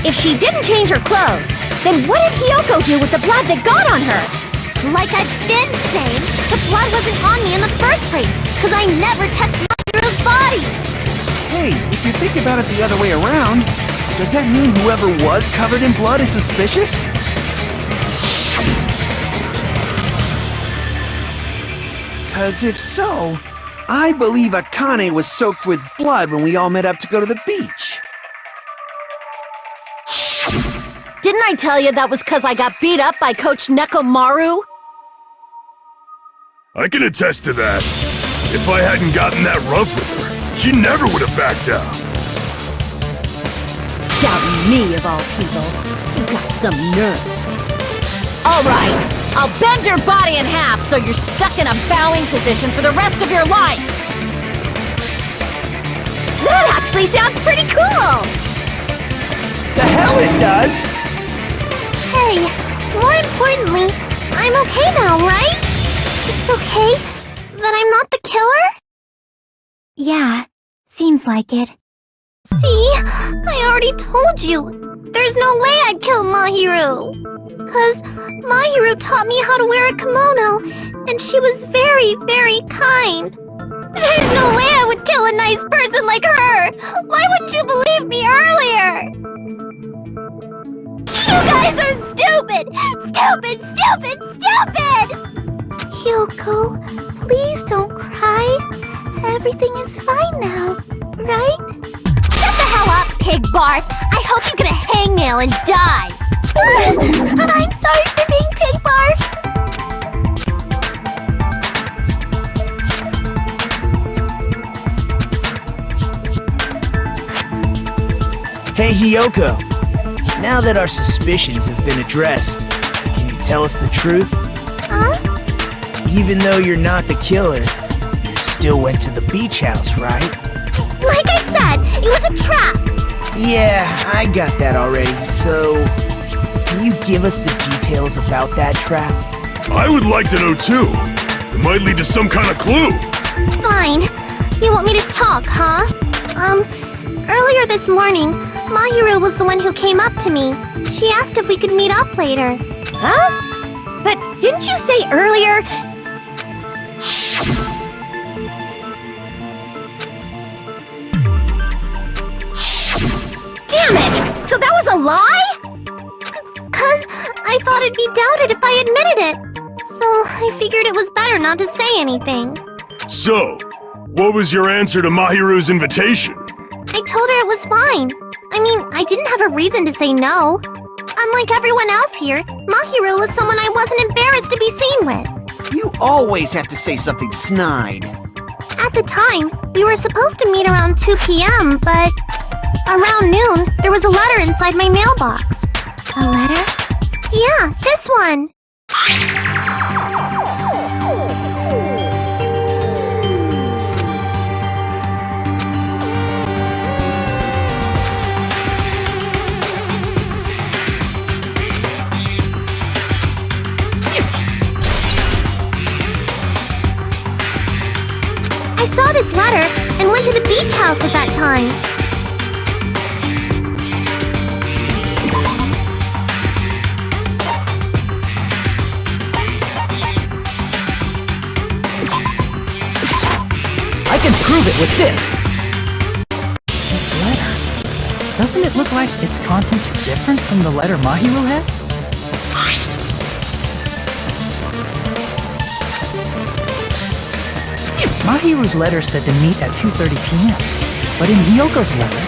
If she didn't change her clothes, then what did Hiyoko do with the blood that got on her? Like I've been saying, the blood wasn't on me in the first place, because I never touched Mahiru's body! Hey, if you think about it the other way around, does that mean whoever was covered in blood is suspicious? Because if so, I believe Akane was soaked with blood when we all met up to go to the beach. Didn't I tell you that was because I got beat up by Coach Nekomaru? I can attest to that. If I hadn't gotten that rough with her, she never would have backed out. Doubting me, of all people. You got some nerve. All right, I'll bend your body in half so you're stuck in a bowing position for the rest of your life. That actually sounds pretty cool! The hell it does! Hey, more importantly, I'm okay now, right? It's okay that I'm not the killer? Yeah, seems like it. See, I already told you. There's no way I'd kill Mahiru. 'Cause Mahiru taught me how to wear a kimono, and she was very, very kind. There's no way I would kill a nice person like her! Why wouldn't you believe me earlier? You guys are stupid! Stupid, stupid, stupid! Hyoko, please don't cry. Everything is fine now, right? Shut the hell up, Pig Bark! I hope you get a hangnail and die! I'm sorry for being Pig Bark! Hey, Hiyoko. Now that our suspicions have been addressed, can you tell us the truth? Huh? Even though you're not the killer, you still went to the beach house, right? Like I said, it was a trap! Yeah, I got that already, so... Can you give us the details about that trap? I would like to know too. It might lead to some kind of clue. Fine. You want me to talk, huh? Earlier this morning, Mahiru was the one who came up to me. She asked if we could meet up later. Huh? But didn't you say earlier... Damn it! So that was a lie? 'Cause I thought it'd be doubted if I admitted it. So I figured it was better not to say anything. So, what was your answer to Mahiru's invitation? I told her it was fine. I mean, I didn't have a reason to say no. Unlike everyone else here, Mahiru was someone I wasn't embarrassed to be seen with. You always have to say something snide. At the time, we were supposed to meet around 2 p.m., but around noon, there was a letter inside my mailbox. A letter? Yeah, this one. Mahiru's letter and went to the beach house at that time. I can prove it with this! This letter. Doesn't it look like its contents are different from the letter Mahiru had? Mahiru's letter said to meet at 2:30 p.m., but in Hyoko's letter...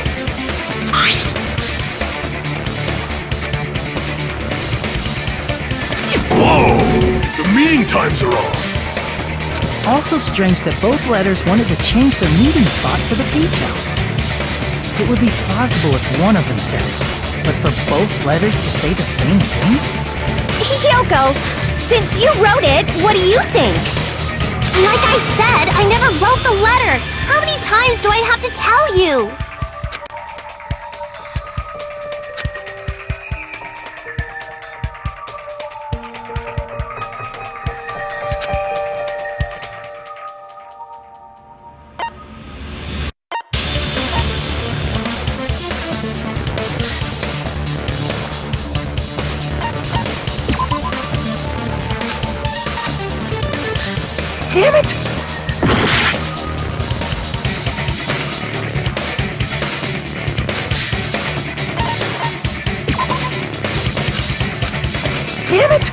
Whoa! The meeting times are off! It's also strange that both letters wanted to change their meeting spot to the beach house. It would be plausible if one of them said it, but for both letters to say the same thing? Hyoko, since you wrote it, what do you think? Like I said, I never wrote the letter! How many times do I have to tell you? Damn it! Damn it!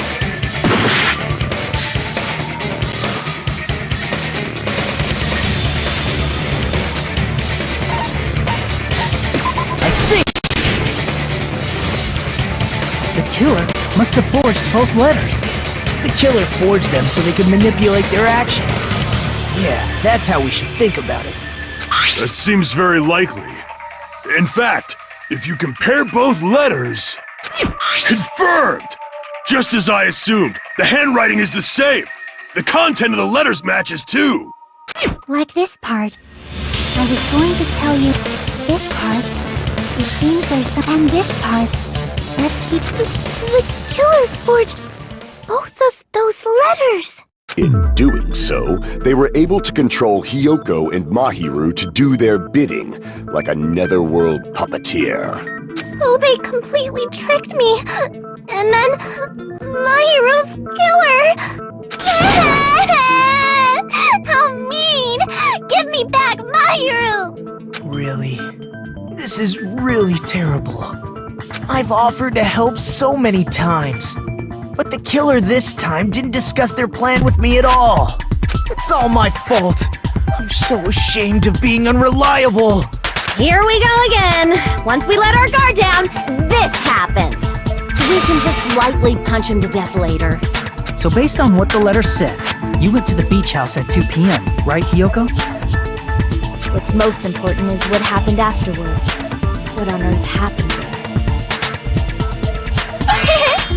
I see! The killer must have forged both letters. The killer forged them so they could manipulate their actions. Yeah, that's how we should think about it. That seems very likely. In fact, if you compare both letters... Confirmed! Just as I assumed, the handwriting is the same. The content of the letters matches too. Like this part. I was going to tell you this part. It seems there's some... And this part. Let's keep... The killer forged both of those letters! In doing so, they were able to control Hiyoko and Mahiru to do their bidding, like a netherworld puppeteer. So they completely tricked me. And then... Mahiru's killer! How mean! Give me back Mahiru! Really? This is really terrible. I've offered to help so many times. But the killer this time didn't discuss their plan with me at all. It's all my fault. I'm so ashamed of being unreliable. Here we go again. Once we let our guard down, this happens. So we can just lightly punch him to death later. So based on what the letter said, you went to the beach house at 2 p.m., right, Hiyoko? What's most important is what happened afterwards. What on earth happened there?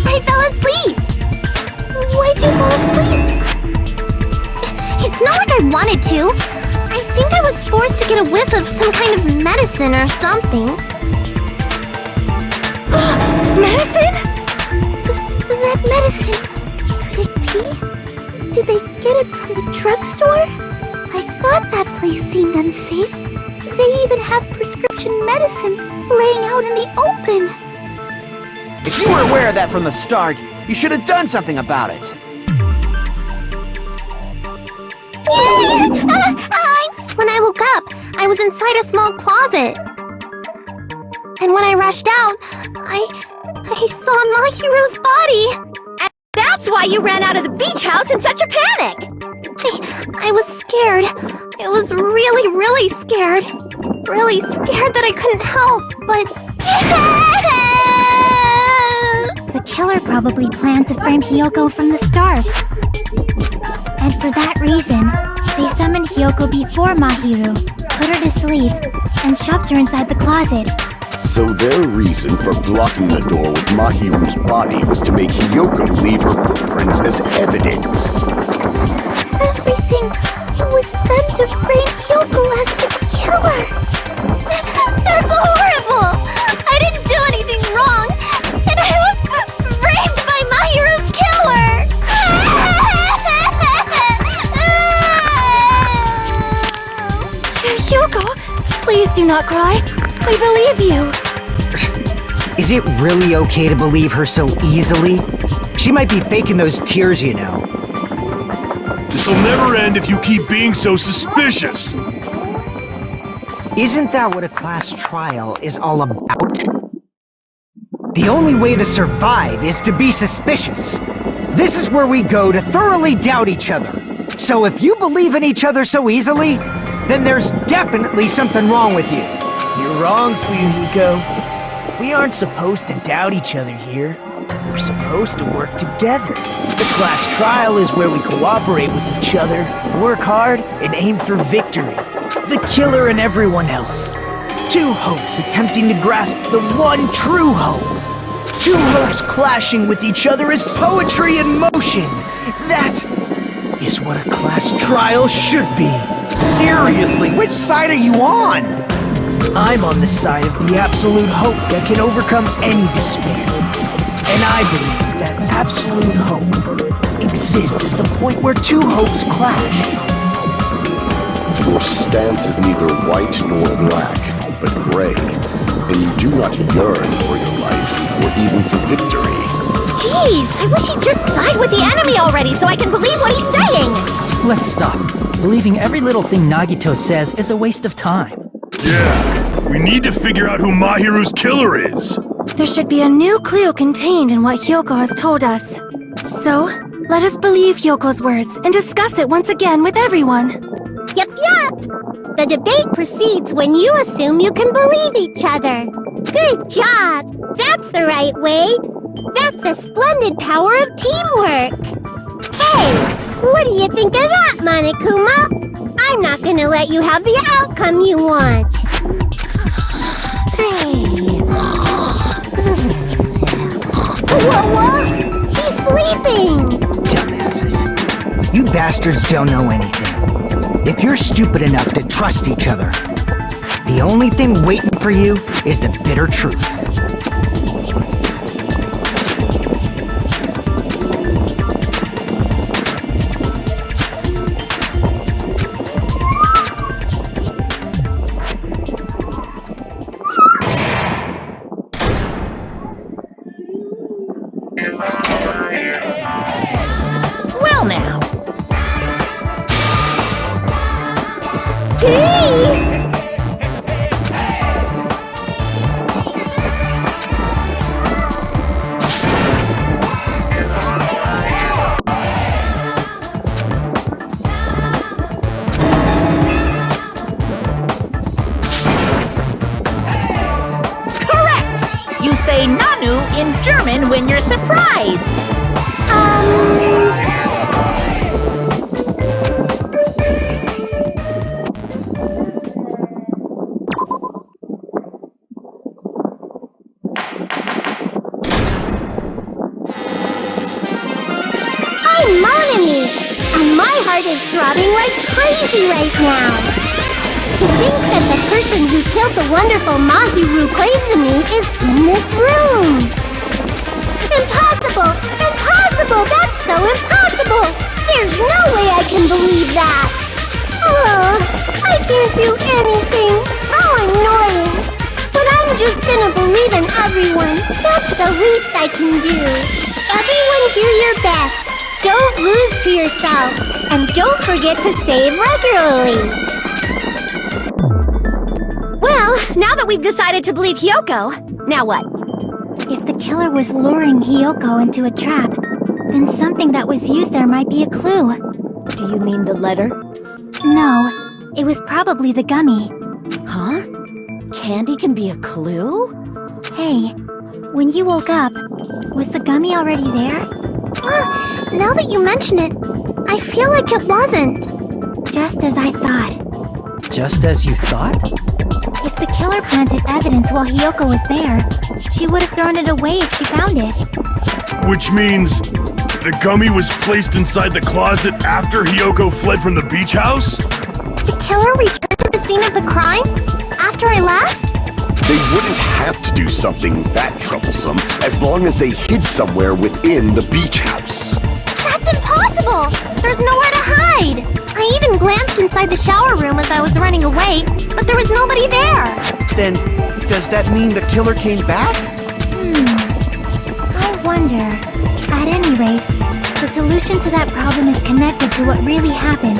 I fell asleep! Why'd you fall asleep? It's not like I wanted to. I think I was forced to get a whiff of some kind of medicine or something. Medicine? That medicine... Could it be? Did they get it from the drugstore? I thought that place seemed unsafe. They even have prescription medicines laying out in the open. If you were aware of that from the start, you should have done something about it. When I woke up, I was inside a small closet. And when I rushed out, I saw Mahiru's body. And that's why you ran out of the beach house in such a panic! I was scared. I was really, really scared. Really scared that I couldn't help, but... The killer probably planned to frame Hiyoko from the start. And for that reason, they summoned Hiyoko before Mahiru, put her to sleep, and shoved her inside the closet. So their reason for blocking the door with Mahiru's body was to make Hiyoko leave her footprints as evidence. Everything was done to frame Hiyoko as the killer. That's horrible! I didn't do anything wrong, and I was framed by Mahiru's killer! Do not cry. We believe you. Is it really okay to believe her so easily? She might be faking those tears, you know. This'll never end if you keep being so suspicious. Isn't that what a class trial is all about? The only way to survive is to be suspicious. This is where we go to thoroughly doubt each other. So if you believe in each other so easily, then there's definitely something wrong with you. You're wrong, Fuyuhiko. We aren't supposed to doubt each other here. We're supposed to work together. The class trial is where we cooperate with each other, work hard, and aim for victory. The killer and everyone else. Two hopes attempting to grasp the one true hope. Two hopes clashing with each other is poetry in motion. That is what a class trial should be. Seriously, which side are you on? I'm on the side of the absolute hope that can overcome any despair. And I believe that absolute hope exists at the point where two hopes clash. Your stance is neither white nor black, but gray, and you do not yearn for your life, or even for victory. Jeez, I wish he'd just side with the enemy already so I can believe what he's saying! Let's stop. Believing every little thing Nagito says is a waste of time. Yeah, we need to figure out who Mahiru's killer is. There should be a new clue contained in what Hyoko has told us. So, let us believe Hyoko's words and discuss it once again with everyone. Yup, yup! The debate proceeds when you assume you can believe each other. Good job! That's the right way! That's the splendid power of teamwork! Hey! What do you think of that, Monokuma? I'm not gonna let you have the outcome you want! What? He's sleeping! Dumbasses. You bastards don't know anything. If you're stupid enough to trust each other, the only thing waiting for you is the bitter truth. Well now, correct! You say Nanu in German when you're surprised. I'm Monami, and my heart is throbbing like crazy right now. To think that the person who killed the wonderful Mahiru Koizumi is in this room. Impossible! Impossible! That's so impossible! There's no way I can believe that! Ugh, I can't do anything! How annoying! But I'm just gonna believe in everyone. That's the least I can do. Everyone do your best. Don't lose to yourselves. And don't forget to save regularly. Well, now that we've decided to believe Hyoko, now what? If the killer was luring Hyoko into a trap, then something that was used there might be a clue. Do you mean the letter? No, it was probably the gummy. Huh? Candy can be a clue? Hey, when you woke up, was the gummy already there? Now that you mention it, I feel like it wasn't. Just as I thought. Just as you thought? If the killer planted evidence while Hyoko was there, she would have thrown it away if she found it. Which means the gummy was placed inside the closet after Hyoko fled from the beach house? The killer returned to the scene of the crime? After I left? They wouldn't have to do something that troublesome as long as they hid somewhere within the beach house. That's impossible! There's nowhere to hide! I I even glanced inside the shower room as I was running away, but there was nobody there. Then, does that mean the killer came back? I wonder. At any rate, the solution to that problem is connected to what really happened.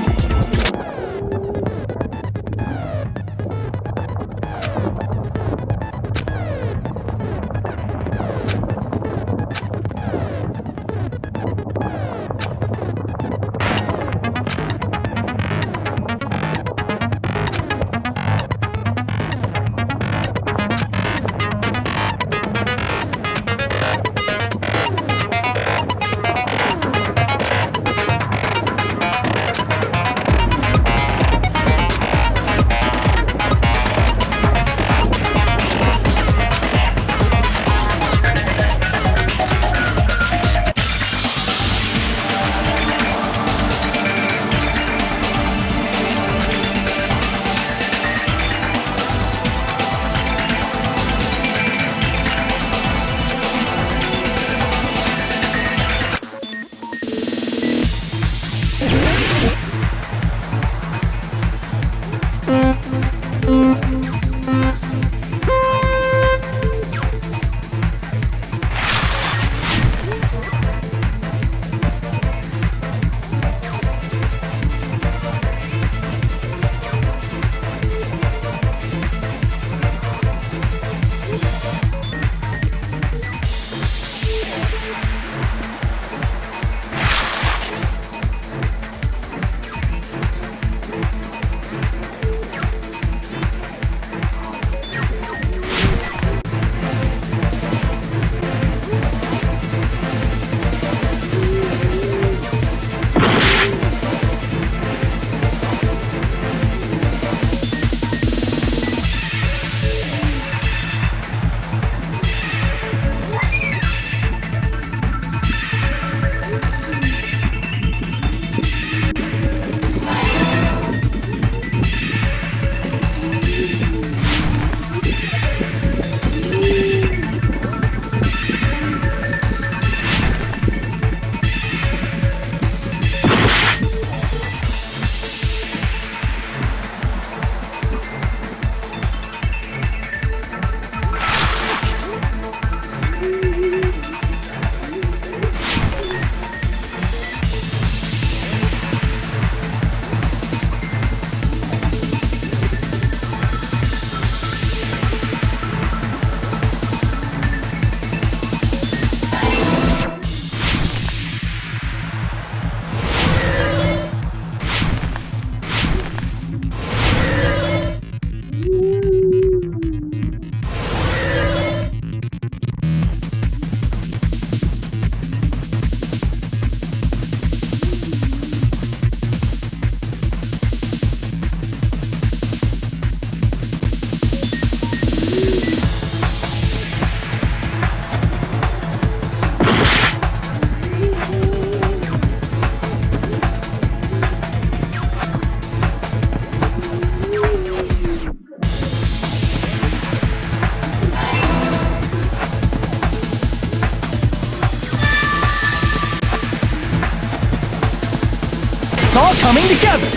It's all coming together!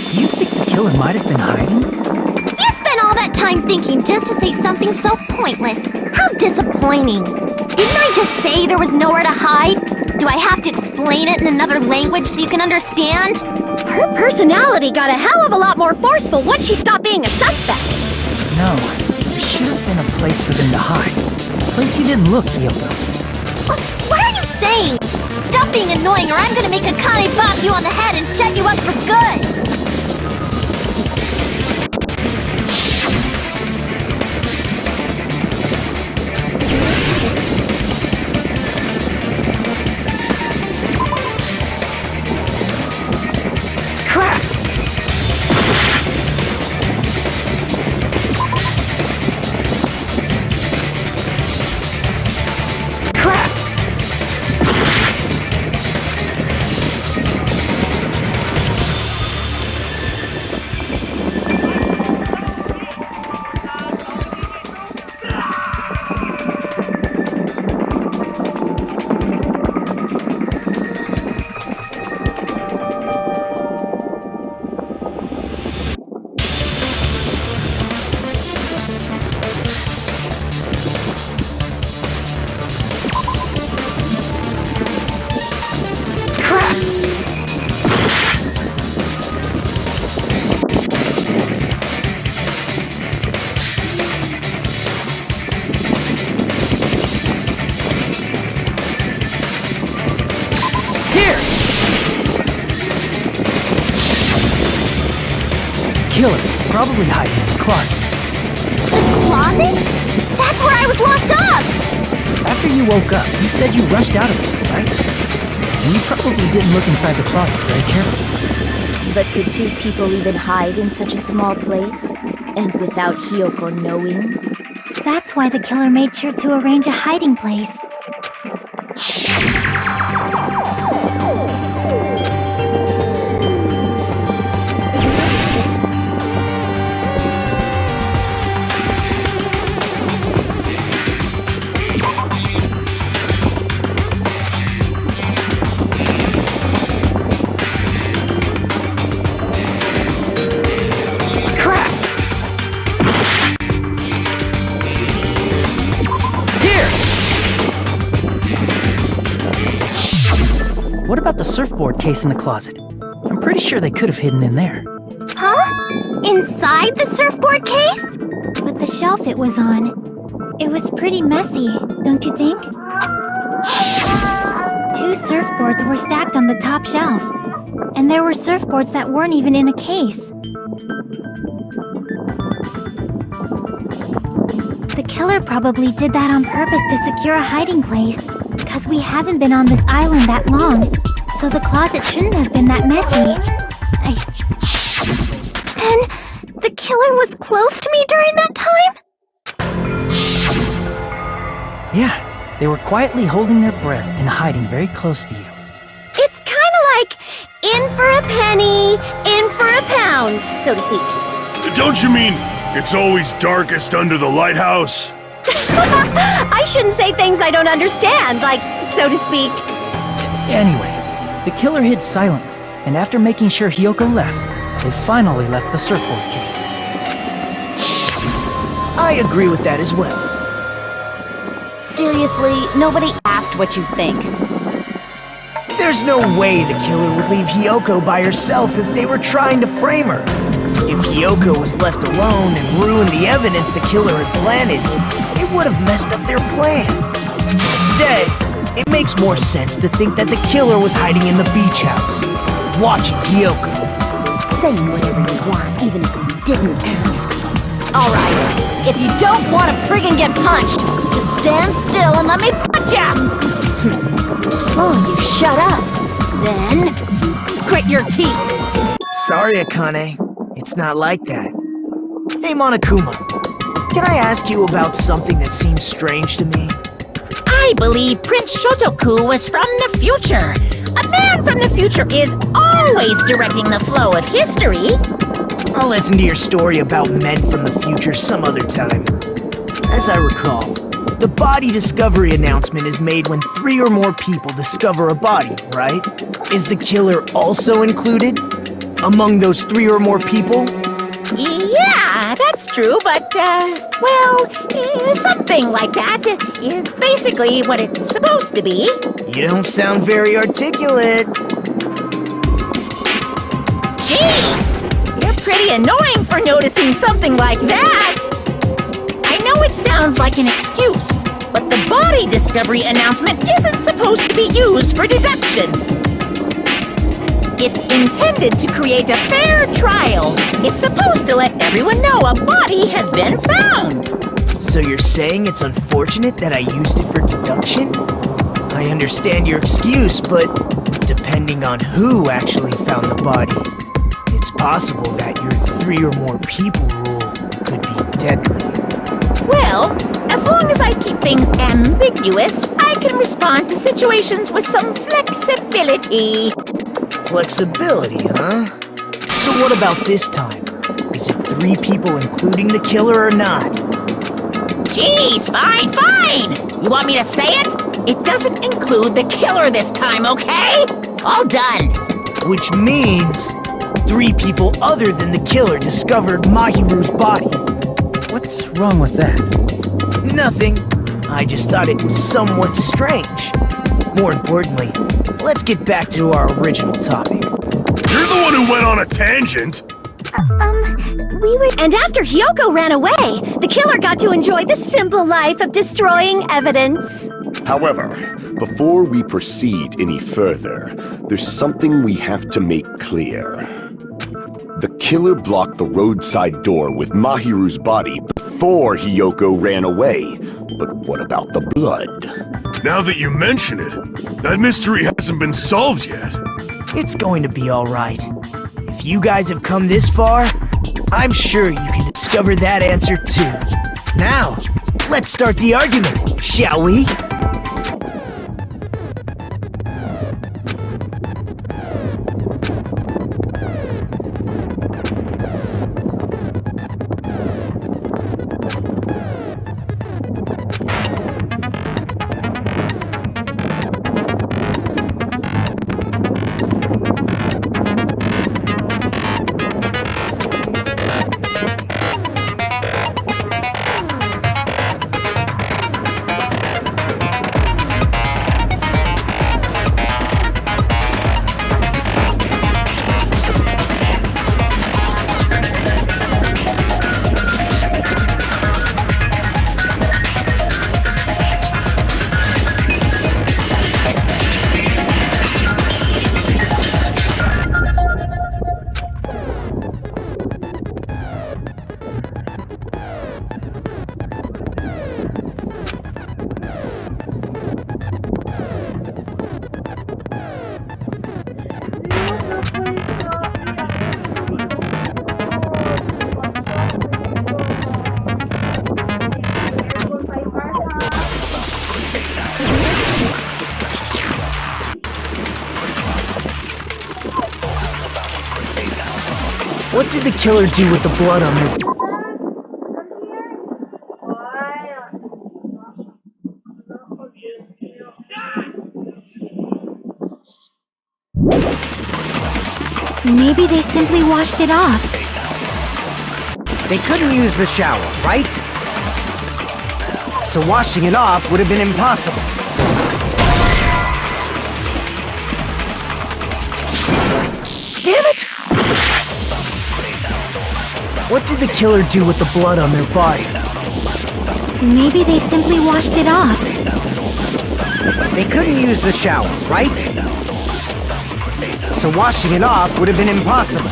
Do you think the killer might have been hiding? You spent all that time thinking just to say something so pointless. How disappointing. Didn't I just say there was nowhere to hide? Do I have to explain it in another language so you can understand? Her personality got a hell of a lot more forceful once she stopped being a suspect. No, there should have been a place for them to hide. A place you didn't look, Yoko. What are you saying? Stop being annoying or I'm gonna make Akane bop you on the head and shut you up for good! probably hiding in the closet. The closet? That's where I was locked up! After you woke up, you said you rushed out of it, right? And you probably didn't look inside the closet very carefully. But could two people even hide in such a small place? And without Hiyoko knowing? That's why the killer made sure to arrange a hiding place. What about the surfboard case in the closet? I'm pretty sure they could have hidden in there. Huh? Inside the surfboard case? But the shelf it was on, it was pretty messy, don't you think? 2 surfboards were stacked on the top shelf, and there were surfboards that weren't even in a case. The killer probably did that on purpose to secure a hiding place, because we haven't been on this island that long, so the closet shouldn't have been that messy. Then, the killer was close to me during that time? Yeah, they were quietly holding their breath and hiding very close to you. It's kinda like in for a penny, in for a pound, so to speak. Don't you mean it's always darkest under the lighthouse? I shouldn't say things I don't understand, like, so to speak. Anyway, the killer hid silently, and after making sure Hiyoko left, they finally left the surfboard case. I agree with that as well. Seriously, nobody asked what you think. There's no way the killer would leave Hiyoko by herself if they were trying to frame her. If Hiyoko was left alone and ruined the evidence the killer had planted, it would have messed up their plan. Instead, it makes more sense to think that the killer was hiding in the beach house, watching Hiyoko. Saying whatever you want, even if you didn't ask. Alright, if you don't want to friggin' get punched, just stand still and let me punch ya! Oh, you shut up. Then, grit your teeth. Sorry, Akane. It's not like that. Hey, Monokuma. Can I ask you about something that seems strange to me? I believe Prince Shotoku was from the future. A man from the future is always directing the flow of history. I'll listen to your story about men from the future some other time. As I recall, the body discovery announcement is made when 3 or more people discover a body, right? Is the killer also included among those 3 or more people? Yeah, that's true, but, something like that is basically what it's supposed to be. You don't sound very articulate. Jeez! You're pretty annoying for noticing something like that! I know it sounds like an excuse, but the body discovery announcement isn't supposed to be used for deduction. It's intended to create a fair trial. It's supposed to let everyone know a body has been found. So you're saying it's unfortunate that I used it for deduction? I understand your excuse, but depending on who actually found the body, it's possible that your 3 or more people rule could be deadly. Well, as long as I keep things ambiguous, I can respond to situations with some flexibility. Flexibility, huh? So what about this time? Is it 3 people including the killer or not? Jeez, fine! You want me to say it? It doesn't include the killer this time, okay? All done. Which means 3 people other than the killer discovered Mahiru's body. What's wrong with that? Nothing. I just thought it was somewhat strange. More importantly, let's get back to our original topic. You're the one who went on a tangent! We were... And after Hiyoko ran away, the killer got to enjoy the simple life of destroying evidence. However, before we proceed any further, there's something we have to make clear. The killer blocked the roadside door with Mahiru's body before Hiyoko ran away. But what about the blood? Now that you mention it, that mystery hasn't been solved yet. It's going to be alright. If you guys have come this far, I'm sure you can discover that answer too. Now, let's start the argument, shall we? What did the killer do with the blood on their... Maybe they simply washed it off. They couldn't use the shower, right? So washing it off would have been impossible. Damn it! What did the killer do with the blood on their body? Maybe they simply washed it off. They couldn't use the shower, right? So washing it off would have been impossible.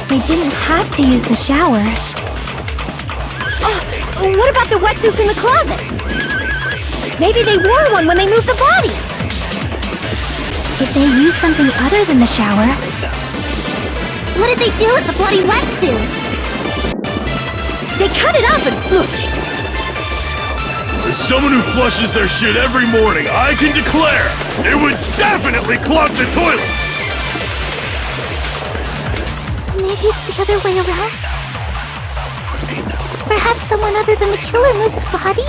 They didn't have to use the shower. Oh, what about the wetsuits in the closet? Maybe they wore one when they moved the body. If they used something other than the shower... What did they do with the bloody wetsuit? They cut it up and whoosh. As someone who flushes their shit every morning, I can declare it would definitely clog the toilet! Maybe it's the other way around? Perhaps someone other than the killer moved the body?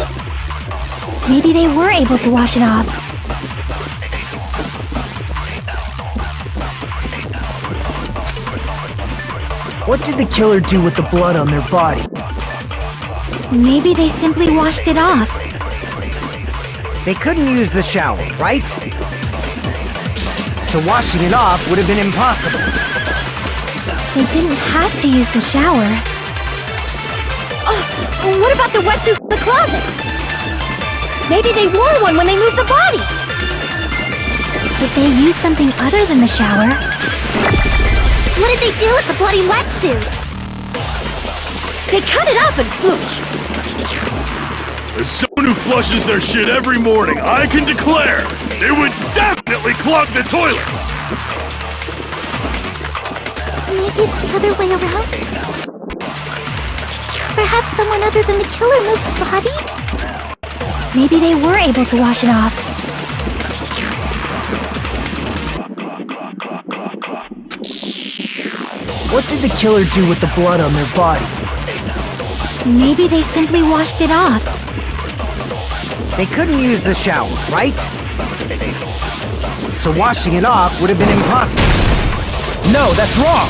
Maybe they were able to wash it off. What did the killer do with the blood on their body? Maybe they simply washed it off. They couldn't use the shower, right? So washing it off would have been impossible. They didn't have to use the shower. Oh, what about the wetsuit in the closet? Maybe they wore one when they moved the body. If they used something other than the shower... What did they do with the bloody wetsuit? They cut it up and whoosh. As someone who flushes their shit every morning, I can declare it would definitely clog the toilet! Maybe it's the other way around? Perhaps someone other than the killer moved the body? Maybe they were able to wash it off. What did the killer do with the blood on their body? Maybe they simply washed it off. They couldn't use the shower, right? So washing it off would have been impossible. No, that's wrong!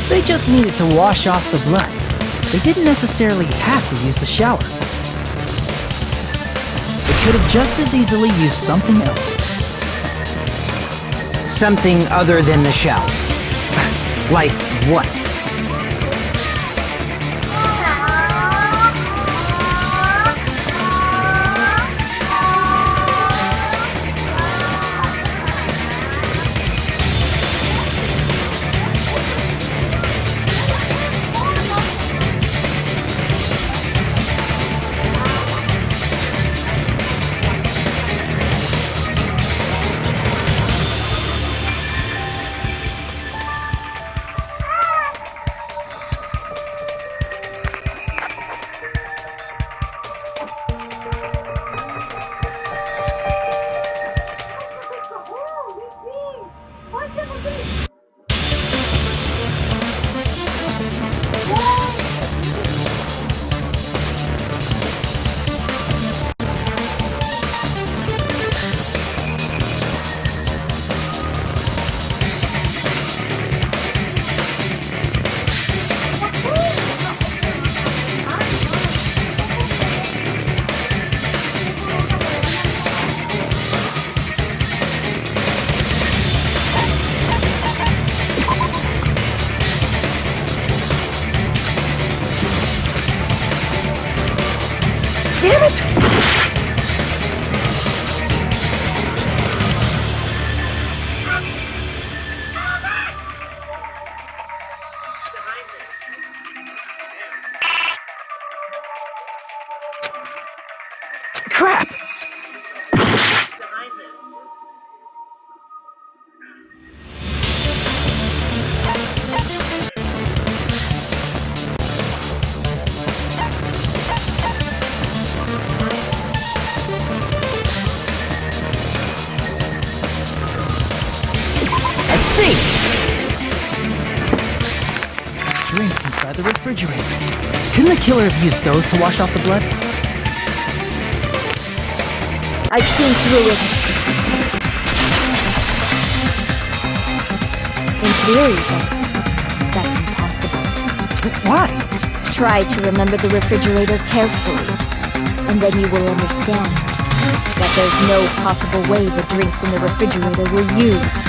They just needed to wash off the blood. They didn't necessarily have to use the shower. They could have just as easily used something else. Something other than the shower. Like what? see! Drinks inside the refrigerator. Couldn't the killer have used those to wash off the blood? I've seen through it. In theory, but that's impossible. Why? Try to remember the refrigerator carefully, and then you will understand that there's no possible way the drinks in the refrigerator were used.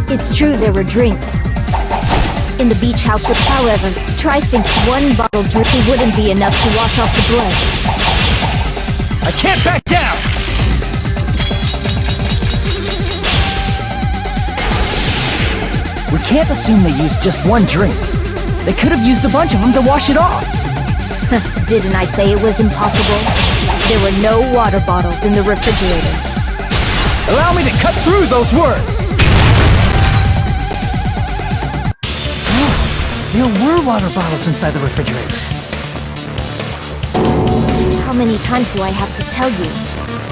It's true there were drinks in the beach house, but however, try think one bottle drink wouldn't be enough to wash off the blood. I can't back down! We can't assume they used just one drink. They could have used a bunch of them to wash it off. Didn't I say it was impossible? There were no water bottles in the refrigerator. Allow me to cut through those words! There were water bottles inside the refrigerator. How many times do I have to tell you?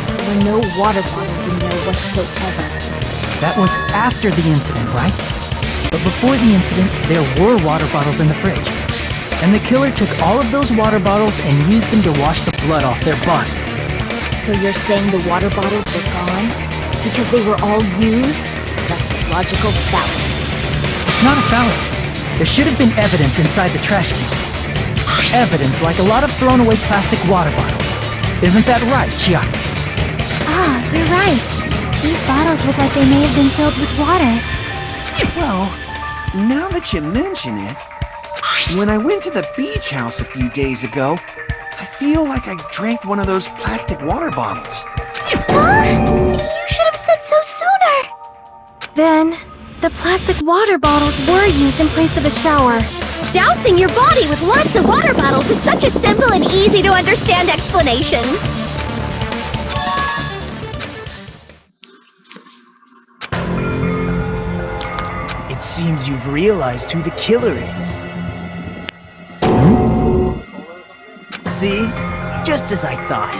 There were no water bottles in there whatsoever. That was after the incident, right? But before the incident, there were water bottles in the fridge. And the killer took all of those water bottles and used them to wash the blood off their body. So you're saying the water bottles were gone? Because they were all used? That's a logical fallacy. It's not a fallacy. There should have been evidence inside the trash can. Evidence like a lot of thrown away plastic water bottles. Isn't that right, Chiaki? Ah, you're right. These bottles look like they may have been filled with water. Well, now that you mention it, when I went to the beach house a few days ago, I feel like I drank one of those plastic water bottles. Huh? You should have said so sooner! Then, the plastic water bottles were used in place of a shower. Dousing your body with lots of water bottles is such a simple and easy to understand explanation. It seems you've realized who the killer is. See? Just as I thought.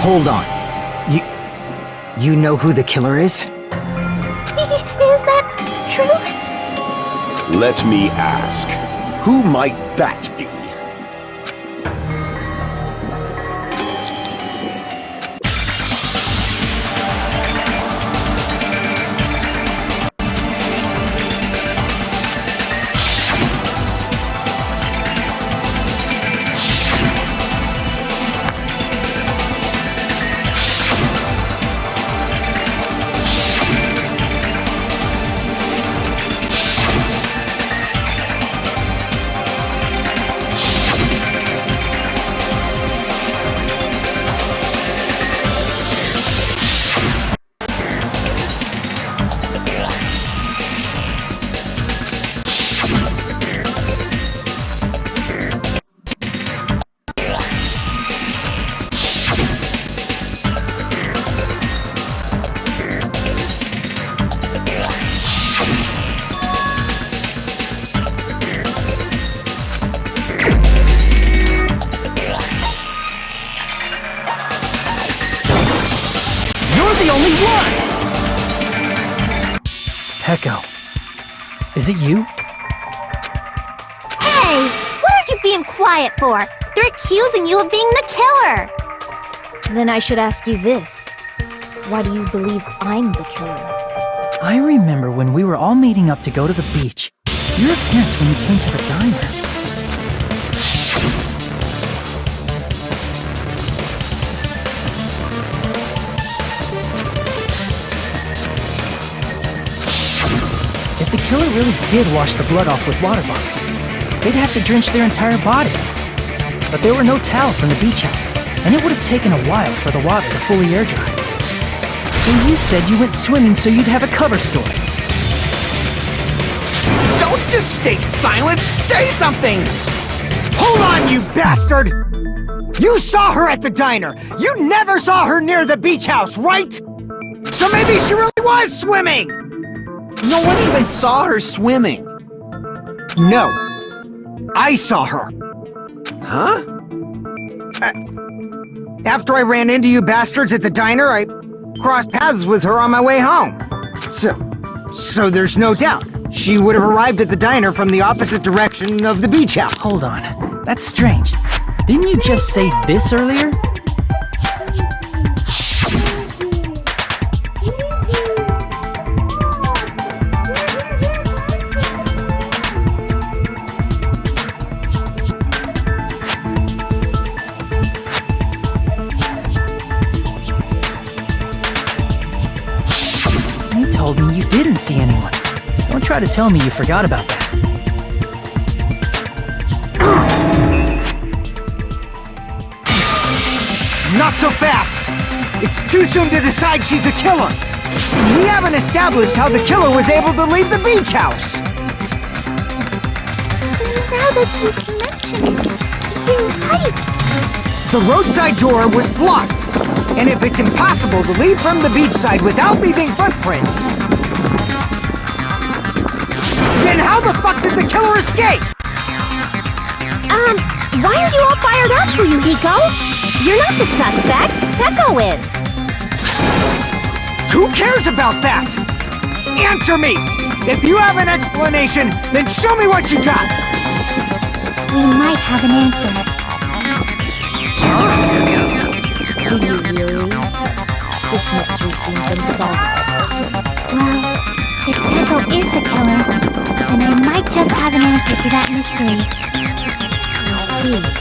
Hold on. You know who the killer is? Is that true? Let me ask, who might that be? Heko, is it you? Hey, what are you being quiet for? They're accusing you of being the killer. Then I should ask you this. Why do you believe I'm the killer? I remember when we were all meeting up to go to the beach. Your appearance when you came to the diner. If the killer really did wash the blood off with water bottles, they'd have to drench their entire body. But there were no towels in the beach house, and it would have taken a while for the water to fully air dry. So you said you went swimming so you'd have a cover story. Don't just stay silent! Say something! Hold on, you bastard! You saw her at the diner! You never saw her near the beach house, right? So maybe she really was swimming! No one even saw her swimming. No. I saw her. Huh? After I ran into you bastards at the diner, I crossed paths with her on my way home. So there's no doubt. She would have arrived at the diner from the opposite direction of the beach house. Hold on. That's strange. Didn't you just say this earlier? You told me you didn't see anyone. Don't try to tell me you forgot about that. Not so fast! It's too soon to decide she's a killer! We haven't established how the killer was able to leave the beach house! Now that you mention it, you're right. The roadside door was blocked! And if it's impossible to leave from the beachside without leaving footprints, then how the fuck did the killer escape? Why are you all fired up, Fuyuhiko? You're not the suspect. Peko is. Who cares about that? Answer me! If you have an explanation, then show me what you got! We might have an answer. Do you really? This mystery seems unsolvable. Well, if Peko is the killer, then I might just have an answer to that mystery. I see.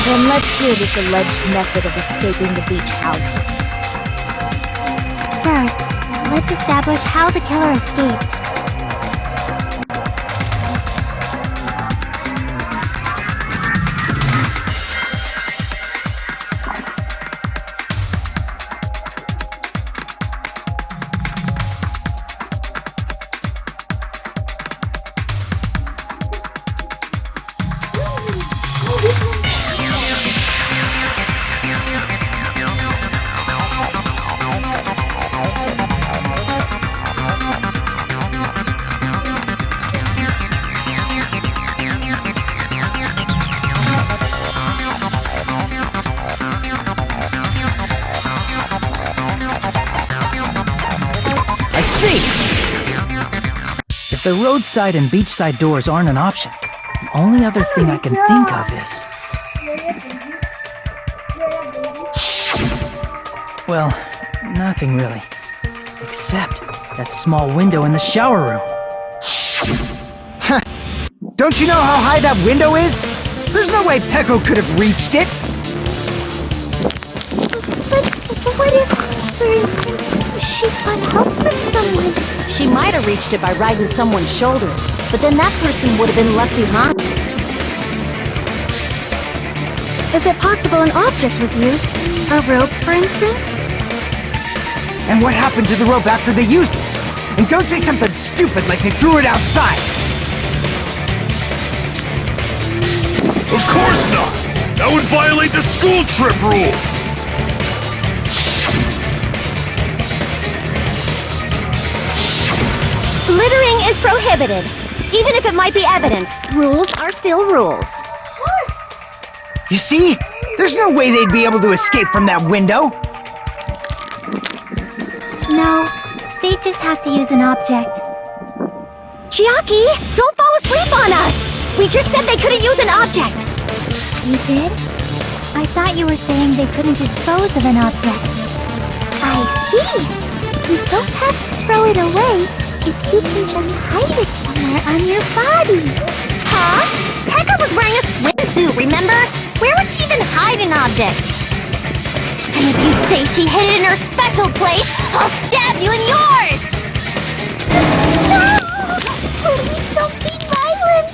Then let's hear this alleged method of escaping the beach house. First, let's establish how the killer escaped. If the roadside and beachside doors aren't an option, the only other thing I can think of is... Well, nothing really. Except that small window in the shower room. Don't you know how high that window is? There's no way Peko could have reached it! But what if, for instance, she got help from someone? She might have reached it by riding someone's shoulders, but then that person would have been left behind. Is it possible an object was used? A rope, for instance? And what happened to the rope after they used it? And don't say something stupid like they threw it outside! Of course not! That would violate the school trip rule! Littering is prohibited. Even if it might be evidence, rules are still rules. You see? There's no way they'd be able to escape from that window! No, they just have to use an object. Chiaki, don't fall asleep on us! We just said they couldn't use an object! You did? I thought you were saying they couldn't dispose of an object. I see! You don't have to throw it away if you can just hide it somewhere on your body. Huh? Pekka was wearing a swimsuit, remember? Where would she even hide an object? And if you say she hid it in her special place, I'll stab you in yours! No! Please don't be violent!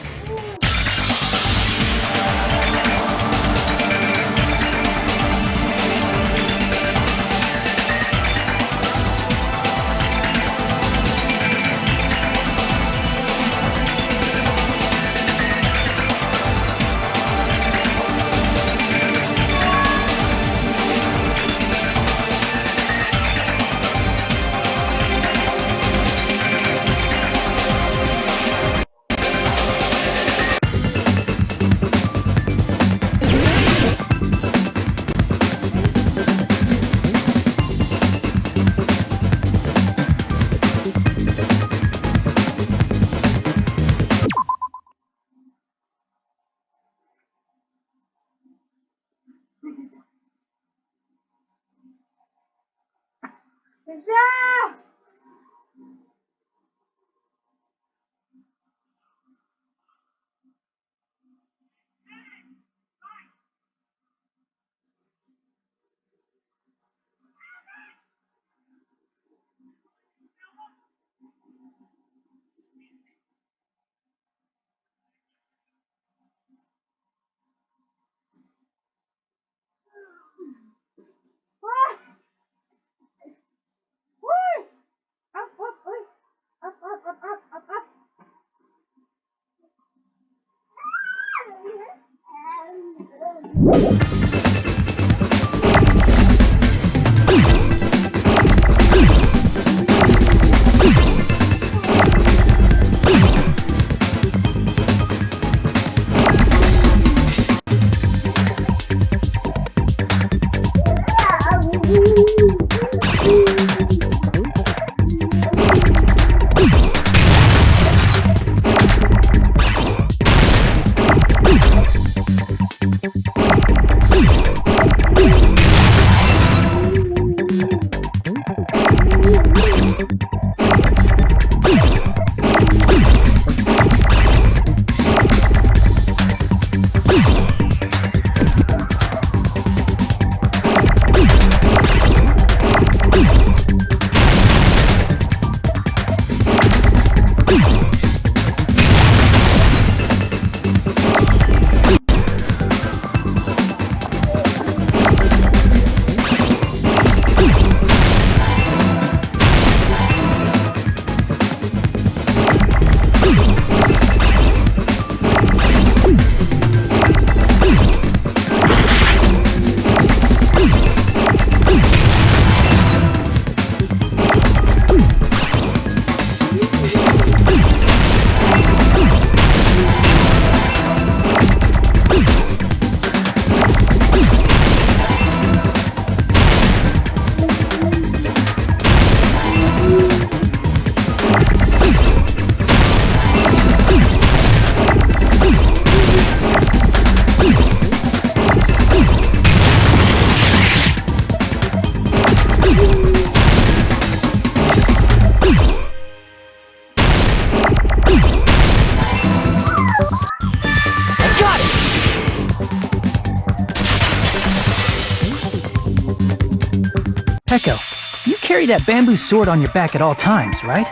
Echo, you carry that bamboo sword on your back at all times, right?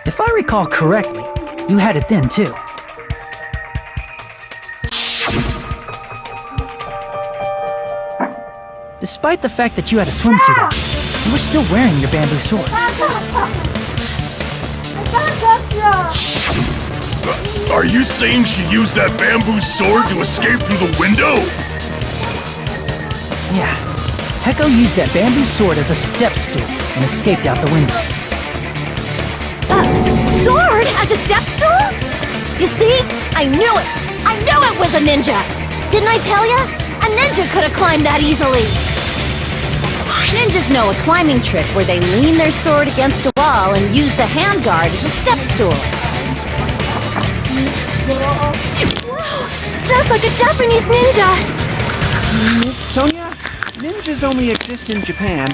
If I recall correctly, you had it then too. Despite the fact that you had a swimsuit on, you were still wearing your bamboo sword. Are you saying she used that bamboo sword to escape through the window? Yeah, Heko used that bamboo sword as a step stool and escaped out the window. Sword as a step stool? You see? I knew it! I knew it was a ninja! Didn't I tell ya? A ninja could have climbed that easily! Ninjas know a climbing trick where they lean their sword against a wall and use the handguard as a step stool. Just like a Japanese ninja! Miss Sonia, ninjas only exist in Japan.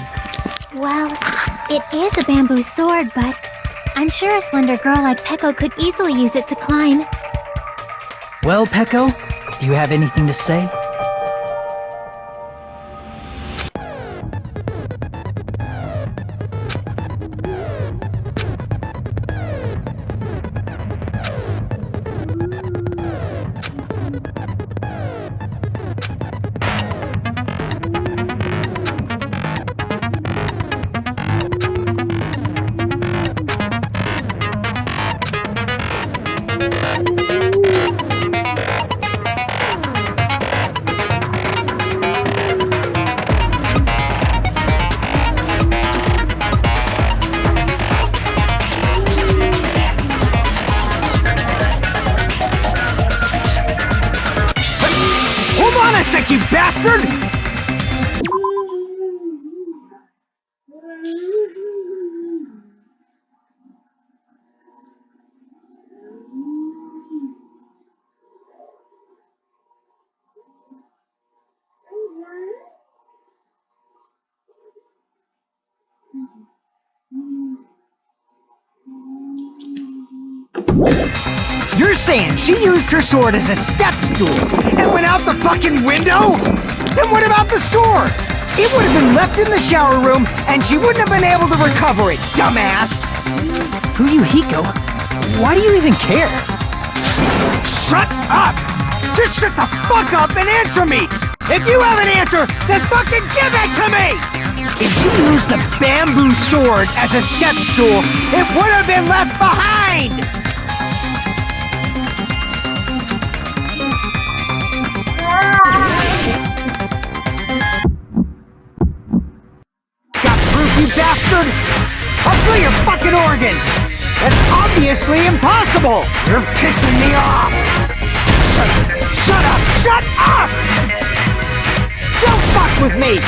Well, it is a bamboo sword, but I'm sure a slender girl like Peko could easily use it to climb. Well, Peko, do you have anything to say? Hold on a sec, you bastard! You're saying she used her sword as a step stool and went out the fucking window? Then what about the sword? It would have been left in the shower room and she wouldn't have been able to recover it, dumbass! Fuyuhiko, why do you even care? Shut up! Just shut the fuck up and answer me! If you have an answer, then fucking give it to me! If she used the bamboo sword as a step stool, it would have been left behind! Got proof, you bastard? I'll sell your fucking organs! That's obviously impossible! You're pissing me off! Shut up! Shut up! Don't fuck with me!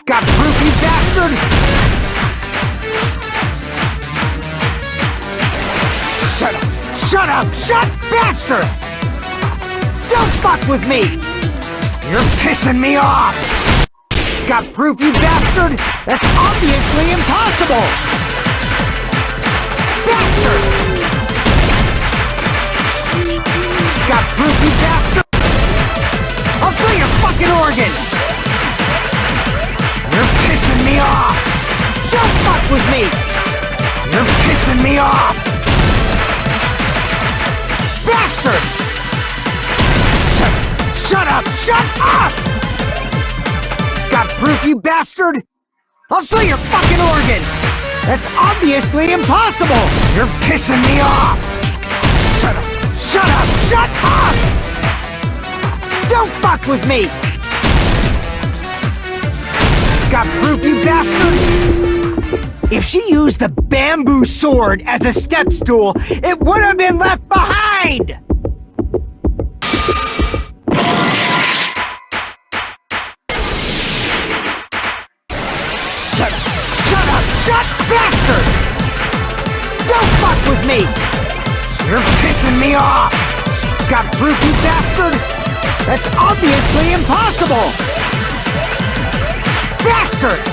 Got proof, you bastard? Shut up! Shut up! Shut bastard! Don't fuck with me! You're pissing me off! Got proof, you bastard? That's obviously impossible! Bastard! Got proof, you bastard? I'll sell your fucking organs! You're pissing me off! Don't fuck with me! You're pissing me off! Bastard! Shut up! Shut up! Got proof, you bastard? I'll sell your fucking organs! That's obviously impossible! You're pissing me off! Shut up! Shut up! Shut up! Don't fuck with me! Got proof, you bastard? If she used the bamboo sword as a step stool, it would have been left behind! Shut bastard! Don't fuck with me! You're pissing me off! Got proof, you bastard? That's obviously impossible! Bastard!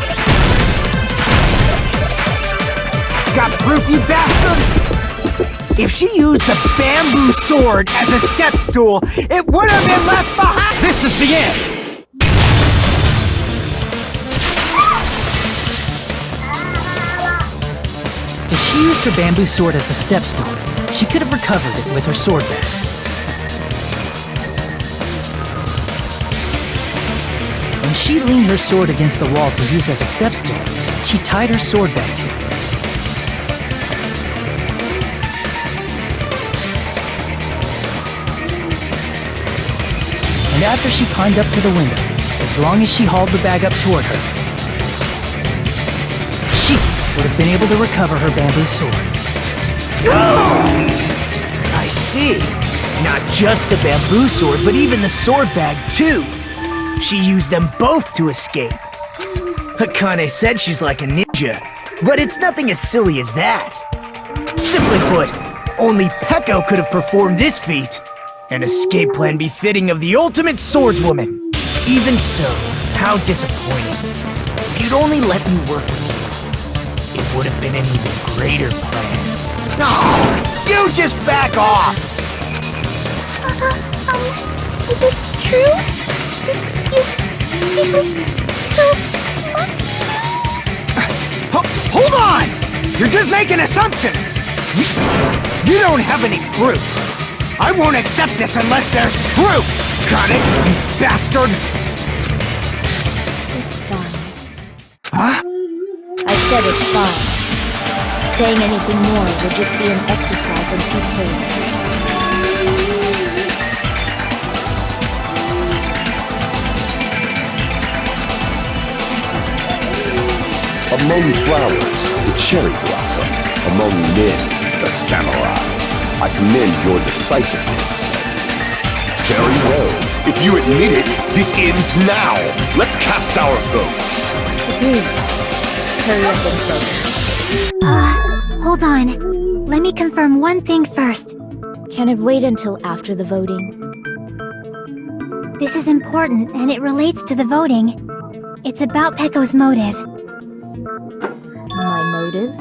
Got proof, you bastard? If she used the bamboo sword as a step stool, it would have been left behind! This is the end! If she used her bamboo sword as a step stool, she could have recovered it with her sword bag. When she leaned her sword against the wall to use as a step stool, she tied her sword bag to it. And after she climbed up to the window, as long as she hauled the bag up toward her, she would have been able to recover her bamboo sword. I see. Not just the bamboo sword, but even the sword bag, too. She used them both to escape. Akane said she's like a ninja, but it's nothing as silly as that. Simply put, only Peko could have performed this feat. An escape plan befitting of the ultimate swordswoman. Even so, how disappointing. If you'd only let me work with you, it would have been an even greater plan. No! You just back off! Is it true? Hold on! You're just making assumptions! You don't have any proof. I won't accept this unless there's proof! Got it, you bastard? It's fine. Huh? I said it's fine. Saying anything more would just be an exercise in futility. Among flowers, the cherry blossom. Among men, the samurai. I commend your decisiveness, at least. Very well. If you admit it, this ends now. Let's cast our votes. Agreed. Hurry up and vote. Hold on. Let me confirm one thing first. Can it wait until after the voting? This is important, and it relates to the voting. It's about Peko's motive. My motive?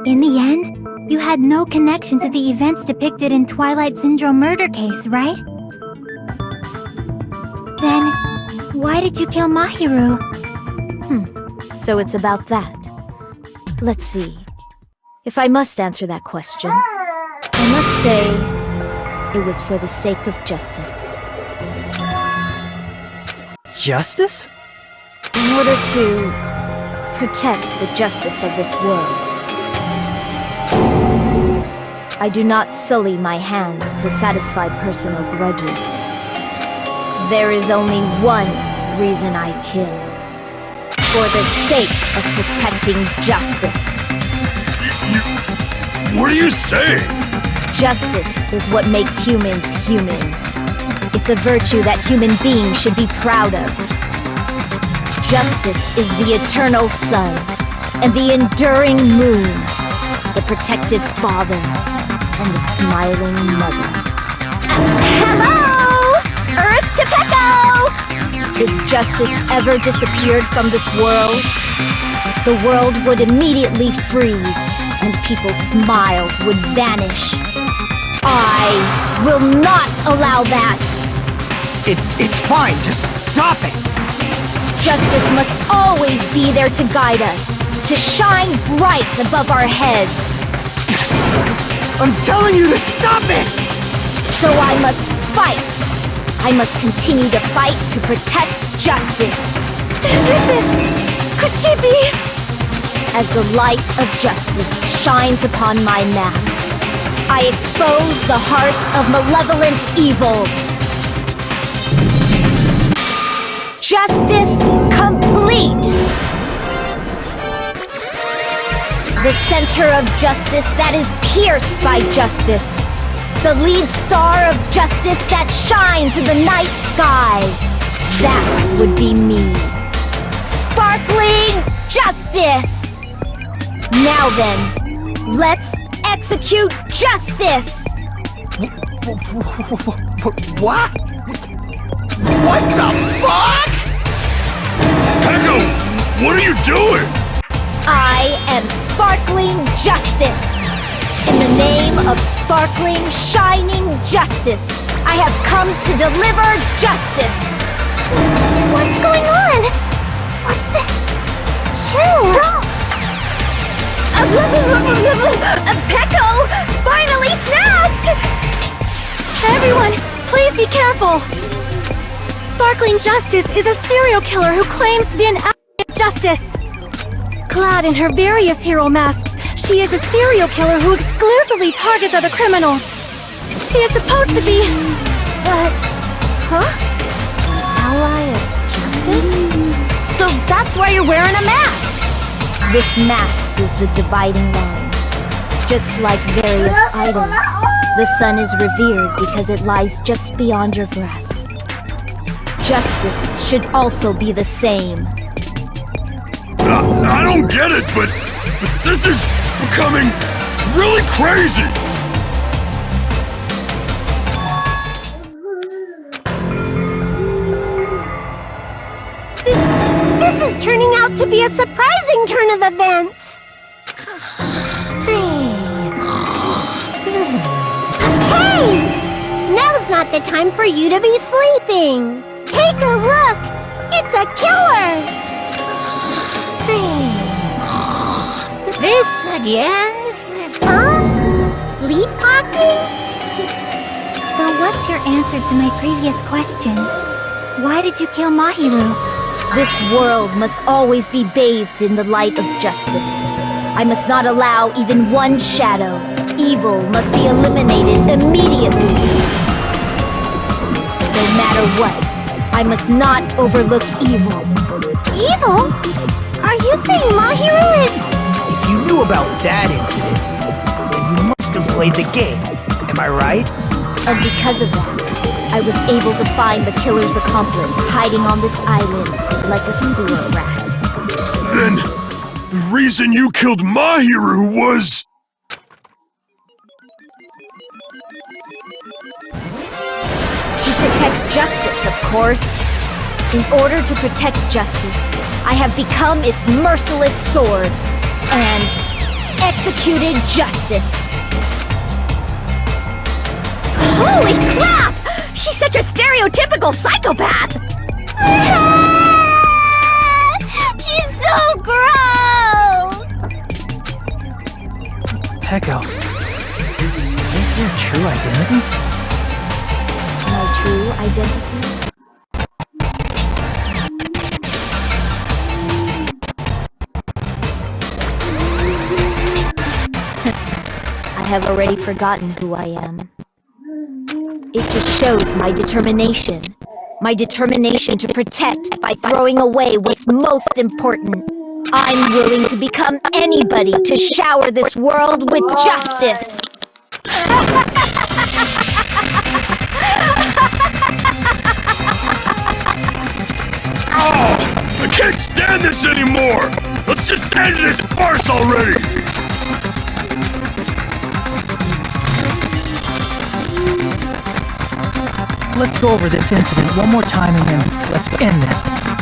In the end, you had no connection to the events depicted in Twilight Syndrome murder case, right? Then, why did you kill Mahiru? So it's about that. Let's see. If I must answer that question, I must say it was for the sake of justice. Justice? In order to protect the justice of this world. I do not sully my hands to satisfy personal grudges. There is only one reason I kill. For the sake of protecting justice. What are you saying? Justice is what makes humans human. It's a virtue that human beings should be proud of. Justice is the eternal sun and the enduring moon, the protective father and the smiling mother. Hello! Earth to Pecco! If justice ever disappeared from this world, the world would immediately freeze and people's smiles would vanish. I will not allow that! It's fine, just stop it! Justice must always be there to guide us, to shine bright above our heads. I'm telling you to stop it! So I must fight! I must continue to fight to protect justice. Could she be? As the light of justice shines upon my mask, I expose the hearts of malevolent evil. Justice complete! The center of justice that is pierced by justice. The lead star of justice that shines in the night sky. That would be me. Sparkling justice! Now then, let's execute justice! What? What the fuck? Pecco, what are you doing? I am sparkling justice. In the name of sparkling, shining justice, I have come to deliver justice. What's going on? What's this? Chill! Pecco finally snapped! Everyone, please be careful! Sparkling Justice is a serial killer who claims to be an advocate of justice. Clad in her various hero masks, she is a serial killer who exclusively targets other criminals. She is supposed to be... Ally of justice? So that's why you're wearing a mask! This mask is the dividing line. Just like various items, the sun is revered because it lies just beyond your grasp. Justice should also be the same. I don't get it, but this is becoming really crazy! This is turning out to be a surprising turn of events! Hey! Now's not the time for you to be sleeping! Take a look! It's a killer! This again? Huh? Sleepwalking? So what's your answer to my previous question? Why did you kill Mahiru? This world must always be bathed in the light of justice. I must not allow even one shadow. Evil must be eliminated immediately. No matter what, I must not overlook evil. Evil? Are you saying Mahiru is... If you knew about that incident, then you must have played the game. Am I right? And because of that, I was able to find the killer's accomplice hiding on this island like a sewer rat. Then, the reason you killed Mahiru was... To protect justice, of course. In order to protect justice, I have become its merciless sword. And executed justice. Holy crap! She's such a stereotypical psychopath! She's so gross! Peko, is this your true identity? My true identity? I have already forgotten who I am. It just shows my determination. My determination to protect by throwing away what's most important. I'm willing to become anybody to shower this world with justice. I can't stand this anymore! Let's just end this farce already! Let's go over this incident one more time and then let's end this.